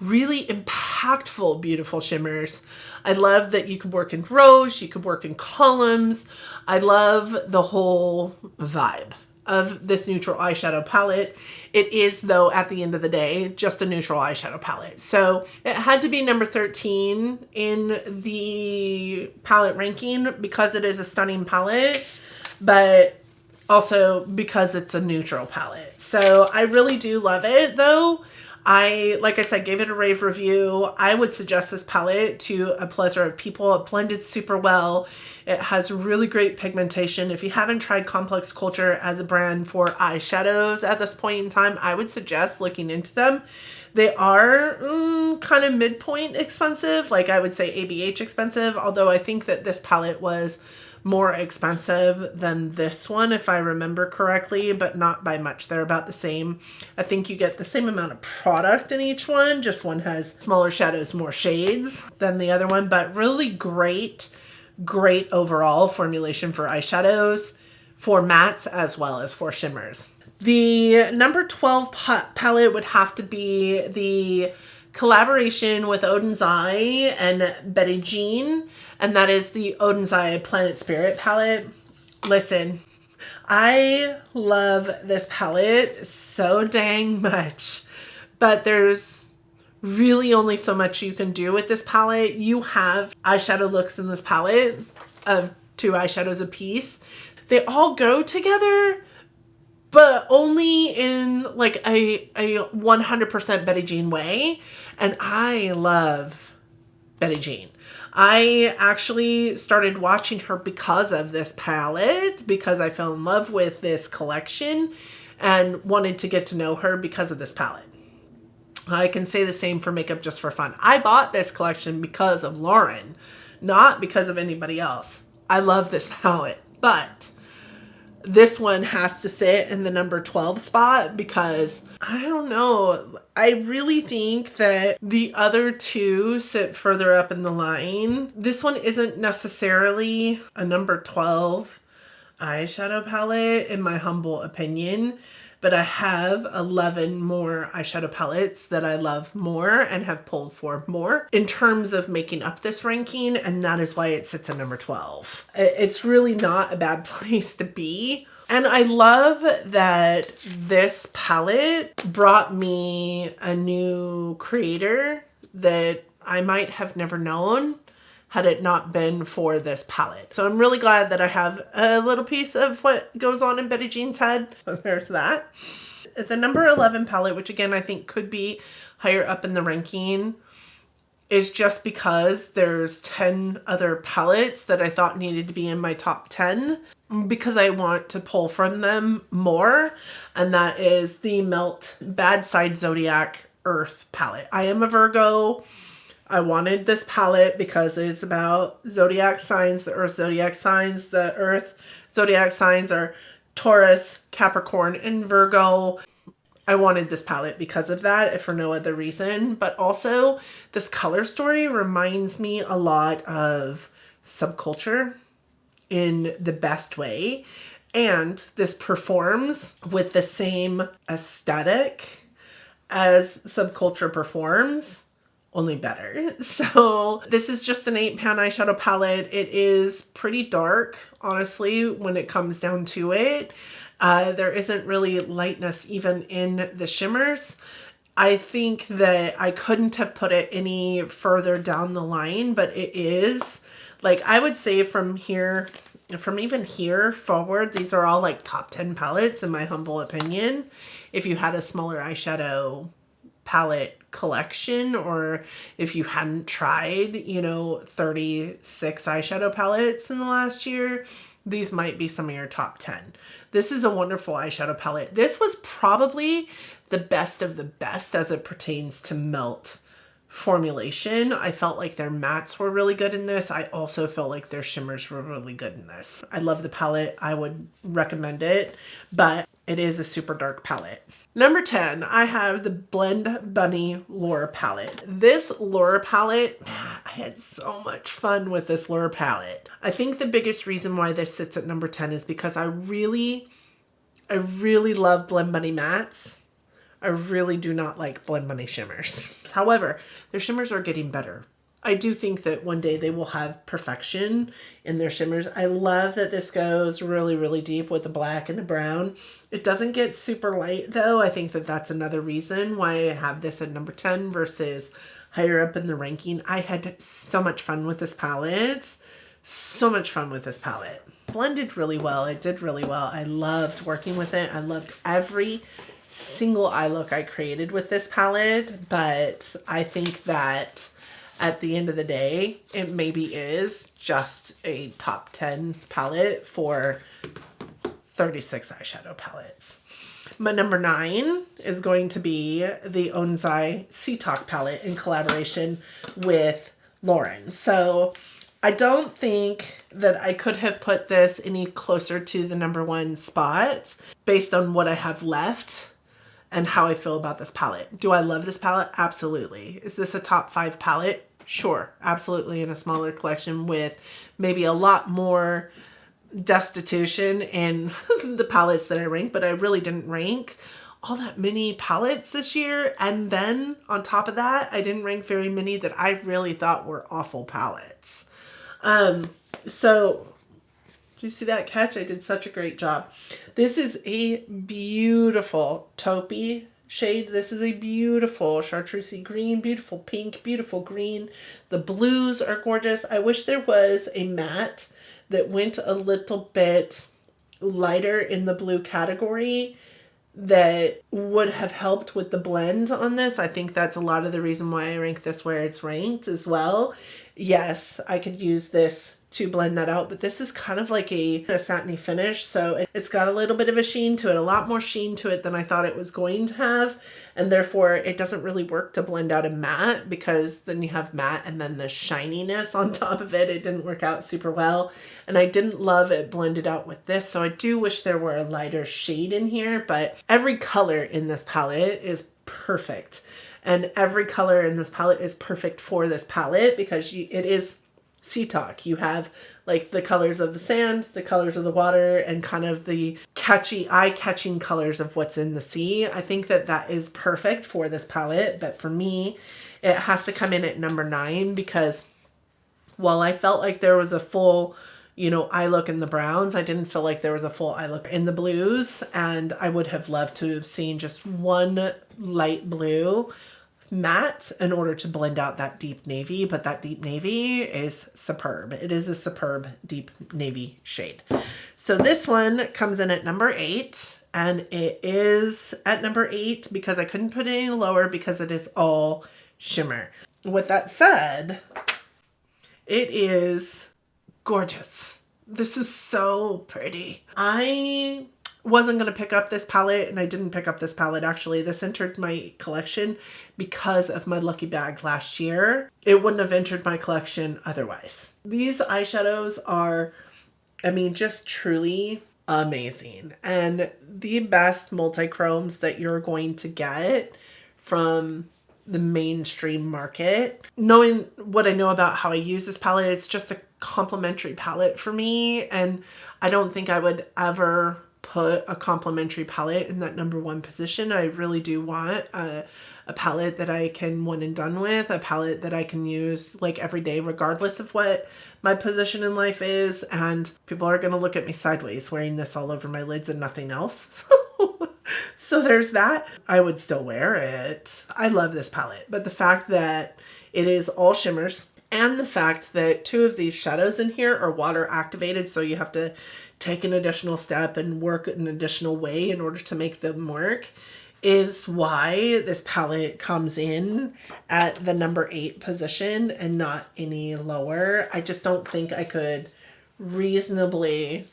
Really impactful, beautiful shimmers. I love that you could work in rows. You could work in columns. I love the whole vibe of this neutral eyeshadow palette. It is, though, at the end of the day, just a neutral eyeshadow palette. So it had to be number 13 in the palette ranking because it is a stunning palette, but also because it's a neutral palette. So I really do love it, though. Like I said, gave it a rave review. I would suggest this palette to a plethora of people. It blended super well. It has really great pigmentation. If you haven't tried Complex Culture as a brand for eyeshadows at this point in time, I would suggest looking into them. They are kind of midpoint expensive, like I would say ABH expensive, although I think that this palette was more expensive than this one, if I remember correctly, but not by much. They're about the same. I think you get the same amount of product in each one, just one has smaller shadows, more shades than the other one, but really great overall formulation for eyeshadows, for mattes, as well as for shimmers. The number 12 palette would have to be the collaboration with Odin's Eye and Betty Jean, and that is the Odin's Eye Planet Spirit palette. Listen, I love this palette so dang much, but there's really only so much you can do with this palette. You have eyeshadow looks in this palette of 2 eyeshadows a piece. They all go together, but only in like a 100% Betty Jean way. And I love Betty Jean. I actually started watching her because of this palette, because I fell in love with this collection and wanted to get to know her because of this palette. I can say the same for Makeup Just for Fun. I bought this collection because of Lauren, not because of anybody else. I love this palette, but this one has to sit in the number 12 spot because, I don't know, I really think that the other 2 sit further up in the line. This one isn't necessarily a number 12 eyeshadow palette, in my humble opinion, but I have 11 more eyeshadow palettes that I love more and have pulled for more in terms of making up this ranking, and that is why it sits at number 12. It's really not a bad place to be. And I love that this palette brought me a new creator that I might have never known had it not been for this palette. So I'm really glad that I have a little piece of what goes on in Betty Jean's head. So there's that. The number 11 palette, which again I think could be higher up in the ranking, is just because there's 10 other palettes that I thought needed to be in my top 10 because I want to pull from them more, and that is the Melt Bad Side Zodiac Earth palette. I am a Virgo. I wanted this palette because it's about zodiac signs, the Earth zodiac signs. The Earth zodiac signs are Taurus, Capricorn, and Virgo. I wanted this palette because of that, if for no other reason. But also, this color story reminds me a lot of Subculture in the best way. And this performs with the same aesthetic as Subculture performs, only better. So this is just an 8-pan eyeshadow palette. It is pretty dark, honestly, when it comes down to it. There isn't really lightness even in the shimmers. I think that I couldn't have put it any further down the line, but it is, like, I would say from here, from even here forward, these are all like top 10 palettes in my humble opinion. If you had a smaller eyeshadow palette collection, or if you hadn't tried, you know, 36 eyeshadow palettes in the last year, these might be some of your top 10. This is a wonderful eyeshadow palette. This was probably the best of the best as it pertains to melt formulation. I felt like their mattes were really good in this. I also felt like their shimmers were really good in this. I love the palette. I would recommend it, but it is a super dark palette. Number 10, I have the Blend Bunny Lure palette. This Lure palette, I had so much fun with this Lure palette. I think the biggest reason why this sits at number 10 is because I really love Blend Bunny mattes. I really do not like Blend Bunny shimmers. However, their shimmers are getting better. I do think that one day they will have perfection in their shimmers. I love that this goes really, really deep with the black and the brown. It doesn't get super light though. I think that that's another reason why I have this at number 10 versus higher up in the ranking. I had so much fun with this palette. So much fun with this palette. Blended really well. It did really well. I loved working with it. I loved every single eye look I created with this palette, but I think that at the end of the day, it maybe is just a top 10 palette for 36 eyeshadow palettes. My number 9 is going to be the Onzai Sea Talk palette in collaboration with Lauren. So I don't think that I could have put this any closer to the number 1 spot based on what I have left and how I feel about this palette. Do I love this palette? Absolutely. Is this a top 5 palette? Sure, absolutely, in a smaller collection with maybe a lot more destitution in the palettes that I rank, but I really didn't rank all that many palettes this year. And then on top of that, I didn't rank very many that I really thought were awful palettes. So do you see that catch? I did such a great job. This is a beautiful taupey shade. This is a beautiful chartreusey green, beautiful pink, beautiful green. The blues are gorgeous. I wish there was a matte that went a little bit lighter in the blue category that would have helped with the blend on this. I think that's a lot of the reason why I rank this where it's ranked as well. Yes, I could use this to blend that out, but this is kind of like a satiny finish, so it's got a little bit of a sheen to it, a lot more sheen to it than I thought it was going to have, and therefore it doesn't really work to blend out a matte, because then you have matte and then the shininess on top of it. It didn't work out super well, and I didn't love it blended out with this, so I do wish there were a lighter shade in here, but every color in this palette is perfect, and every color in this palette is perfect for this palette because it is Sea Talk. You have like the colors of the sand, the colors of the water, and kind of the catchy, eye-catching colors of what's in the sea. I think that that is perfect for this palette, but for me, it has to come in at number 9 because while I felt like there was a full, you know, eye look in the browns, I didn't feel like there was a full eye look in the blues, and I would have loved to have seen just one light blue matte in order to blend out that deep navy, but that deep navy is superb. It is a superb deep navy shade. So this one comes in at number 8, and it is at number 8 because I couldn't put it any lower because it is all shimmer. With that said, it is gorgeous. This is so pretty. I wasn't going to pick up this palette, and I didn't pick up this palette actually. This entered my collection because of my lucky bag last year. It wouldn't have entered my collection otherwise. These eyeshadows are, I mean, just truly amazing, and the best multi-chromes that you're going to get from the mainstream market. Knowing what I know about how I use this palette, it's just a complimentary palette for me, and I don't think I would ever put a complementary palette in that number one position. I really do want a palette that I can one and done with, a palette that I can use like every day regardless of what my position in life is. And people are going to look at me sideways wearing this all over my lids and nothing else. So there's that. I would still wear it. I love this palette, but the fact that it is all shimmers and the fact that 2 of these shadows in here are water activated, so you have to take an additional step and work an additional way in order to make them work, is why this palette comes in at the number 8 position and not any lower. I just don't think I could reasonably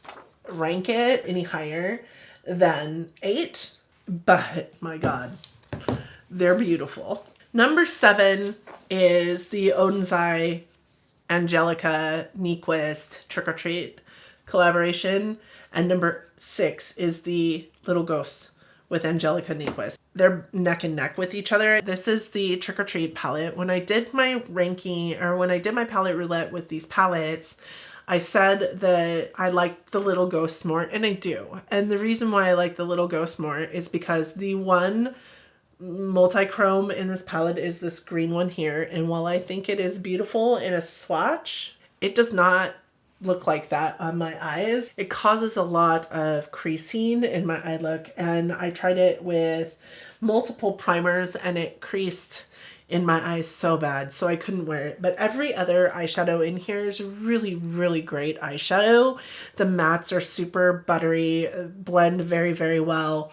rank it any higher than 8, but my God, they're beautiful. Number 7 is the Odensai Angelica Nyquist Trick or Treat collaboration, and number 6 is the Little Ghost with Angelica Nyquist. They're neck and neck with each other. This is the Trick or Treat palette. When I did my ranking, or when I did my palette roulette with these palettes, I said that I liked the Little Ghost more, and I do. And the reason why I like the Little Ghost more is because the one multi-chrome in this palette is this green one here. And while I think it is beautiful in a swatch, it does not look like that on my eyes. It causes a lot of creasing in my eye look. And I tried it with multiple primers and it creased in my eyes so bad, so I couldn't wear it. But every other eyeshadow in here is really, really great eyeshadow. The mattes are super buttery, blend very, very well.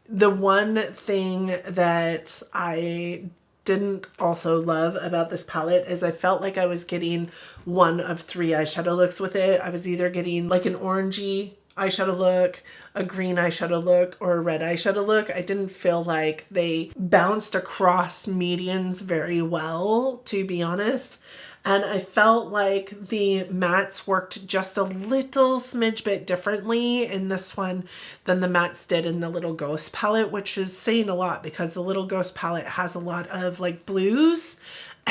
The one thing that I didn't also love about this palette is I felt like I was getting one of 3 eyeshadow looks with it. I was either getting like an orangey eyeshadow look, a green eyeshadow look, or a red eyeshadow look. I didn't feel like they bounced across medians very well, to be honest. And I felt like the mattes worked just a little smidge bit differently in this one than the mattes did in the Little Ghost palette, which is saying a lot because the Little Ghost palette has a lot of like blues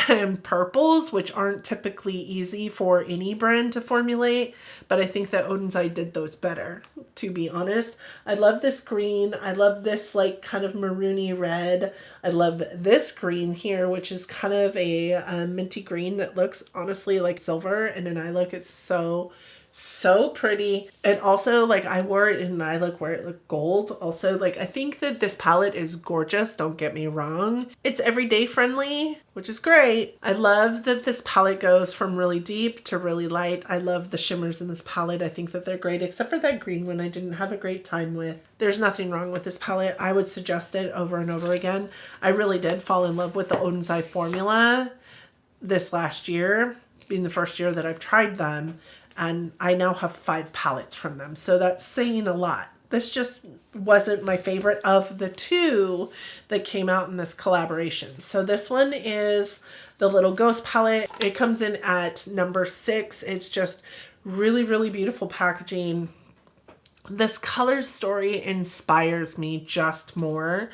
and purples, which aren't typically easy for any brand to formulate, but I think that Odensai did those better, to be honest. I love this green. I love this like kind of maroony red. I love this green here, which is kind of a minty green that looks honestly like silver, and in eye look it's so pretty. And also, like, I wore it in an eye look where it looked gold. Also, like, I think that this palette is gorgeous, don't get me wrong. It's everyday friendly, which is great. I love that this palette goes from really deep to really light. I love the shimmers in this palette. I think that they're great, except for that green one I didn't have a great time with. There's nothing wrong with this palette. I would suggest it over and over again. I really did fall in love with the Odensai formula this last year, being the first year that I've tried them. And I now have 5 palettes from them. So that's saying a lot. This just wasn't my favorite of the 2 that came out in this collaboration. So this one is the Little Ghost palette. It comes in at number 6. It's just really, really beautiful packaging. This color story inspires me just more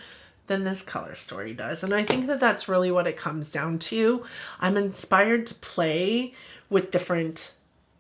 than this color story does. And I think that that's really what it comes down to. I'm inspired to play with different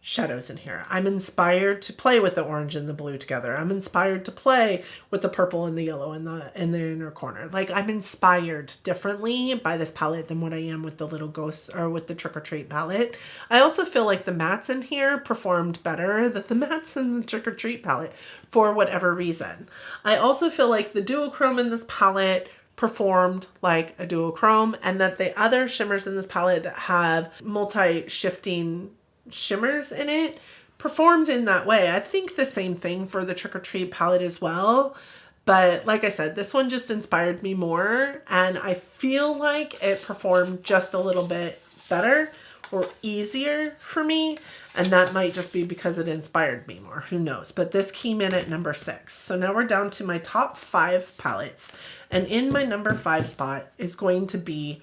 shadows in here. I'm inspired to play with the orange and the blue together. I'm inspired to play with the purple and the yellow in the inner corner. Like, I'm inspired differently by this palette than what I am with the Little Ghosts or with the Trick or Treat palette. I also feel like the mattes in here performed better than the mattes in the Trick or Treat palette for whatever reason. I also feel like the duochrome in this palette performed like a duochrome, and that the other shimmers in this palette that have multi-shifting shimmers in it performed in that way. I think the same thing for the Trick or Treat palette as well. But like I said, this one just inspired me more, and I feel like it performed just a little bit better or easier for me. And that might just be because it inspired me more. Who knows? But this came in at number 6. So now we're down to my top 5 palettes. And in my number 5 spot is going to be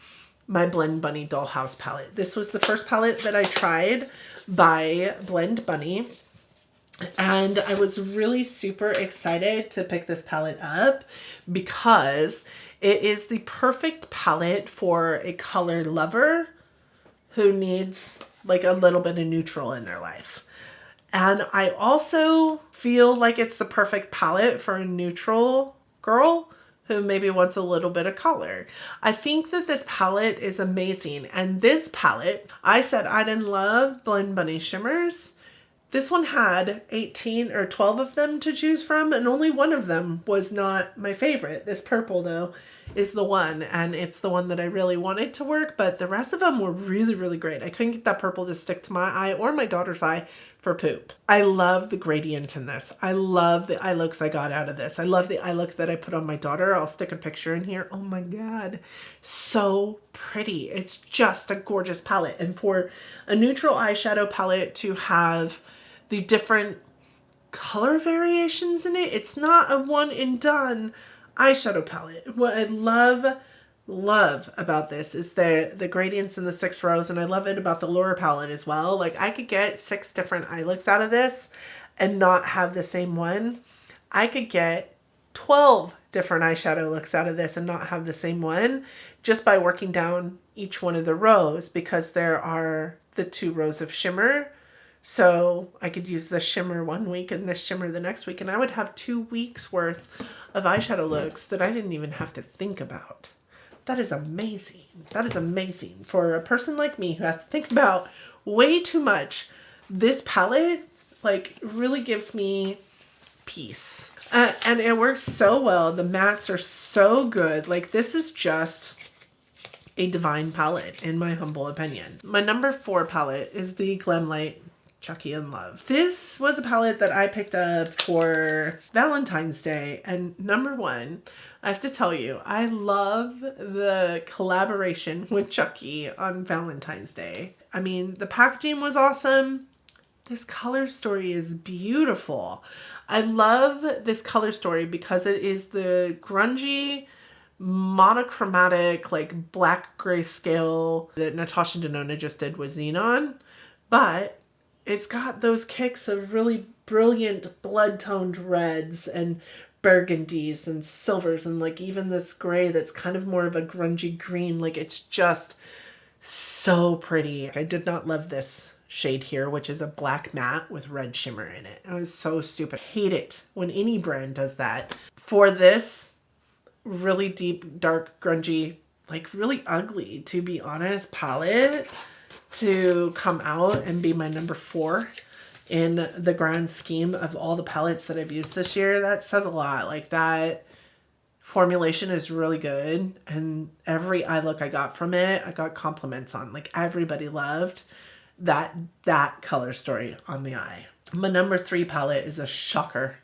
my Blend Bunny Dollhouse palette. This was the first palette that I tried by Blend Bunny, and I was really super excited to pick this palette up because it is the perfect palette for a color lover who needs like a little bit of neutral in their life. And I also feel like it's the perfect palette for a neutral girl who maybe wants a little bit of color. I think that this palette is amazing. And this palette, I said I didn't love Blend Bunny shimmers. This one had 18 or 12 of them to choose from, and only one of them was not my favorite. This purple, though, is the one, and it's the one that I really wanted to work, but the rest of them were really, really great. I couldn't get that purple to stick to my eye or my daughter's eye for poop. I love the gradient in this. I love the eye looks I got out of this. I love the eye look that I put on my daughter. I'll stick a picture in here. Oh my God. So pretty. It's just a gorgeous palette. And for a neutral eyeshadow palette to have the different color variations in it, it's not a one and done eyeshadow palette. What I love about this is the gradients in the 6 rows, and I love it about the Laura palette as well. Like, I could get 6 different eye looks out of this and not have the same one. I could get 12 different eyeshadow looks out of this and not have the same one just by working down each one of the rows, because there are the 2 rows of shimmer. So I could use this shimmer one week and this shimmer the next week, and I would have 2 weeks worth of eyeshadow looks that I didn't even have to think about. That is amazing. That is amazing. For a person like me who has to think about way too much, this palette like really gives me peace. And it works so well. The mattes are so good. Like, this is just a divine palette in my humble opinion. My number 4 palette is the Glamlight Chucky in Love. This was a palette that I picked up for Valentine's Day, and number 1, I have to tell you, I love the collaboration with Chucky on Valentine's Day. I mean, the packaging was awesome. This color story is beautiful. I love this color story because it is the grungy, monochromatic, like black grayscale that Natasha Denona just did with Xenon, but it's got those kicks of really brilliant blood-toned reds and burgundies and silvers, and like even this gray that's kind of more of a grungy green. Like, it's just so pretty. I did not love this shade here, which is a black matte with red shimmer in it. I was so stupid. Hate it when any brand does that. For this really deep, dark, grungy, like really ugly, to be honest, palette to come out and be my number 4 in the grand scheme of all the palettes that I've used this year, that says a lot. Like, that formulation is really good, and every eye look I got from it, I got compliments on. Like, everybody loved that color story on the eye. My number 3 palette is a shocker,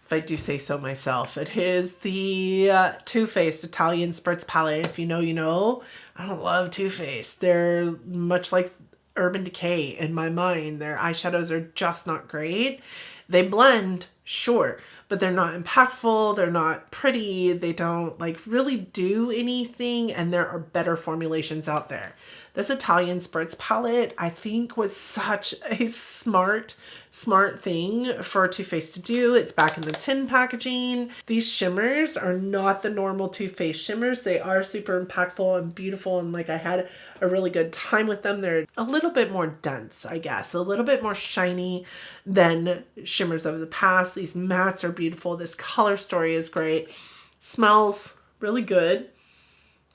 if I do say so myself. It is the Too Faced Italian Spritz palette. If you know, you know. I don't love Too Faced. They're much like Urban Decay in my mind. Their eyeshadows are just not great. They blend, sure, but they're not impactful. They're not pretty. They don't like really do anything, and there are better formulations out there. This Italian Spritz palette, I think, was such a smart thing for Too Faced to do. It's back in the tin packaging. These shimmers are not the normal Too Faced shimmers. They are super impactful and beautiful, and like, I had a really good time with them. They're a little bit more dense, I guess, a little bit more shiny than shimmers of the past. These mattes are beautiful. This color story is great. Smells really good.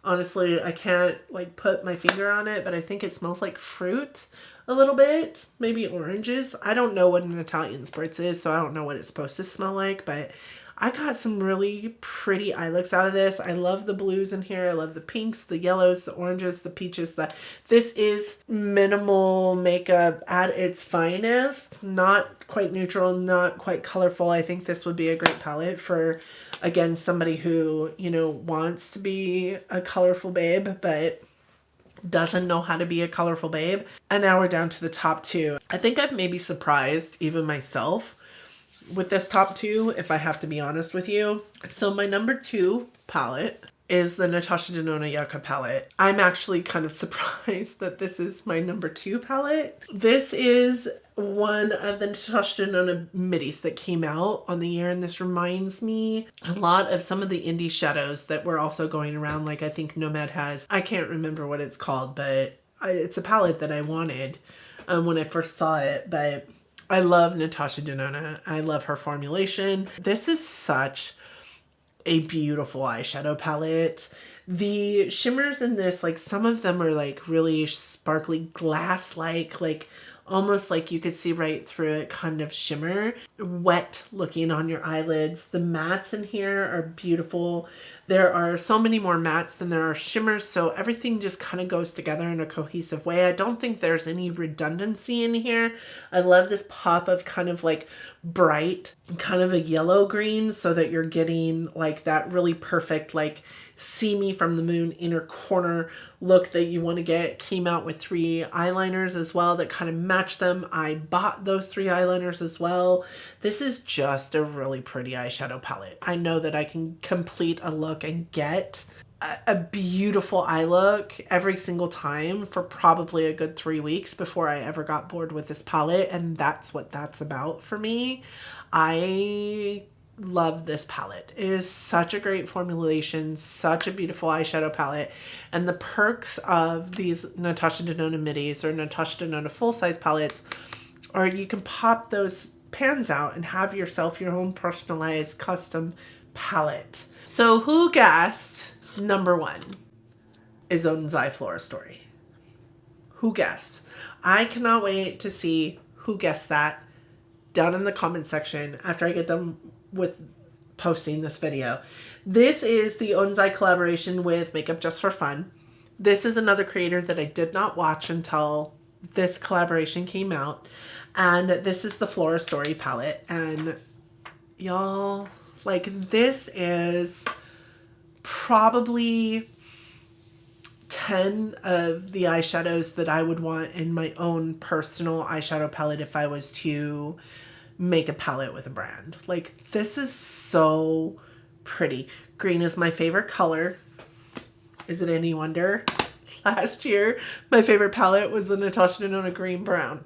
Honestly, I can't like put my finger on it, but I think it smells like fruit a little bit, maybe oranges. I don't know what an Italian Spritz is, so I don't know what it's supposed to smell like, but I got some really pretty eye looks out of this. I love the blues in here. I love the pinks, the yellows, the oranges, the peaches. This is minimal makeup at its finest. Not quite neutral, not quite colorful. I think this would be a great palette for, again, somebody who, you know, wants to be a colorful babe, but doesn't know how to be a colorful babe. And now we're down to the top 2. I think I've maybe surprised even myself with this top 2, if I have to be honest with you. So my number 2 palette is the Natasha Denona Yucca palette. I'm actually kind of surprised that this is my number 2 palette. This is one of the Natasha Denona middies that came out on the year, and this reminds me a lot of some of the indie shadows that were also going around. Like, I think Nomad has, I can't remember what it's called, but it's a palette that I wanted when I first saw it, but I love Natasha Denona. I love her formulation. This is such a beautiful eyeshadow palette. The shimmers in this, like some of them are like really sparkly glass-like almost like you could see right through it kind of shimmer. Wet looking on your eyelids. The mattes in here are beautiful. There are so many more mattes than there are shimmers, so everything just kind of goes together in a cohesive way. I don't think there's any redundancy in here. I love this pop of kind of like bright, kind of a yellow green, so that you're getting like that really perfect, like see me from the moon inner corner look that you want to get. Came out with 3 eyeliners as well that kind of match them. I bought those 3 eyeliners as well. This is just a really pretty eyeshadow palette. I know that I can complete a look and get a beautiful eye look every single time for probably a good 3 weeks before I ever got bored with this palette, and that's what that's about for me. I love this palette. It is such a great formulation, such a beautiful eyeshadow palette, and the perks of these Natasha Denona midis or Natasha Denona full-size palettes are you can pop those pans out and have yourself your own personalized custom palette. So who guessed number 1 is Onsai Flora Story? Who guessed? I cannot wait to see who guessed that down in the comment section after I get done with posting this video. This is the Onsai collaboration with Makeup Just for Fun. This is another creator that I did not watch until this collaboration came out. And this is the Flora Story palette. And y'all, like this is probably 10 of the eyeshadows that I would want in my own personal eyeshadow palette if I was to make a palette with a brand. Like this is so pretty. Green is my favorite color. Is it any wonder? Last year, my favorite palette was the Natasha Denona Green Brown.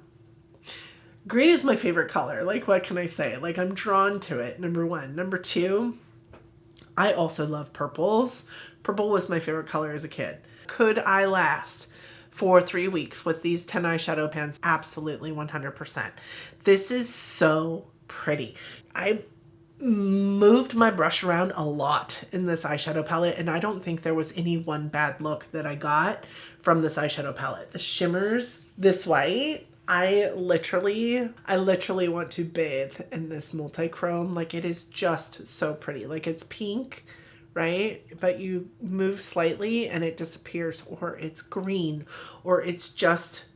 Green is my favorite color. Like, what can I say? Like, I'm drawn to it, number 1. Number 2, I also love purples. Purple was my favorite color as a kid. Could I last for 3 weeks with these 10 eyeshadow pans? Absolutely, 100%. This is so pretty. I moved my brush around a lot in this eyeshadow palette, and I don't think there was any one bad look that I got from this eyeshadow palette. The shimmers, this white, I literally want to bathe in this multi-chrome. Like it is just so pretty. Like it's pink, right? But you move slightly and it disappears, or it's green, or it's just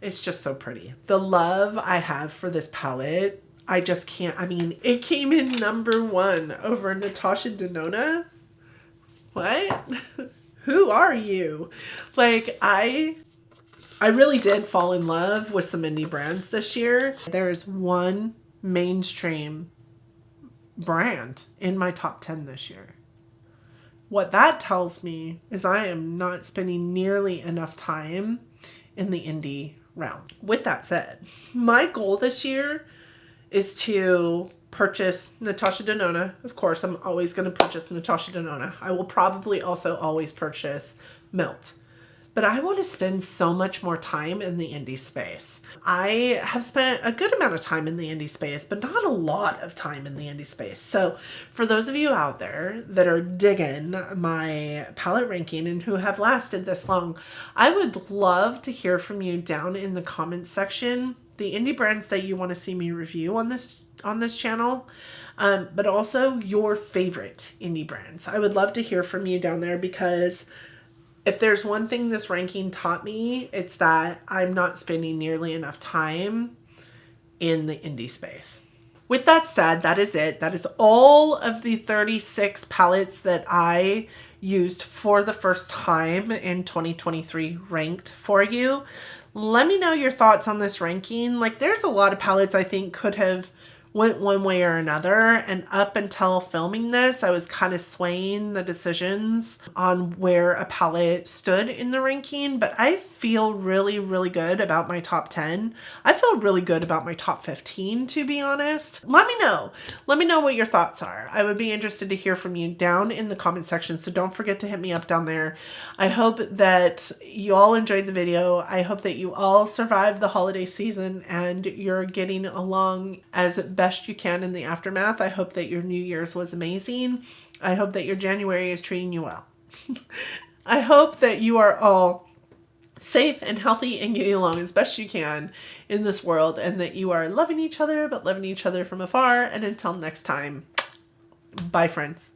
so pretty. The love I have for this palette, I just can't, I mean, it came in number 1 over Natasha Denona. What? Who are you? Like I really did fall in love with some indie brands this year. There's one mainstream brand in my top 10 this year. What that tells me is I am not spending nearly enough time in the indie realm. With that said, my goal this year is to purchase Natasha Denona. Of course, I'm always going to purchase Natasha Denona. I will probably also always purchase Melt. But I want to spend so much more time in the indie space. I have spent a good amount of time in the indie space, but not a lot of time in the indie space. So for those of you out there that are digging my palette ranking and who have lasted this long, I would love to hear from you down in the comments section, the indie brands that you want to see me review on this channel, but also your favorite indie brands. I would love to hear from you down there, because if there's one thing this ranking taught me, it's that I'm not spending nearly enough time in the indie space. With that said, that is it. That is all of the 36 palettes that I used for the first time in 2023 ranked for you. Let me know your thoughts on this ranking. Like, there's a lot of palettes I think could have went one way or another. And up until filming this, I was kind of swaying the decisions on where a palette stood in the ranking. But I feel really, really good about my top 10. I feel really good about my top 15, to be honest. Let me know. Let me know what your thoughts are. I would be interested to hear from you down in the comment section. So don't forget to hit me up down there. I hope that you all enjoyed the video. I hope that you all survived the holiday season and you're getting along as best you can in the aftermath. I hope that your New Year's was amazing. I hope that your January is treating you well. I hope that you are all safe and healthy and getting along as best you can in this world, and that you are loving each other, but loving each other from afar. And until next time, bye friends.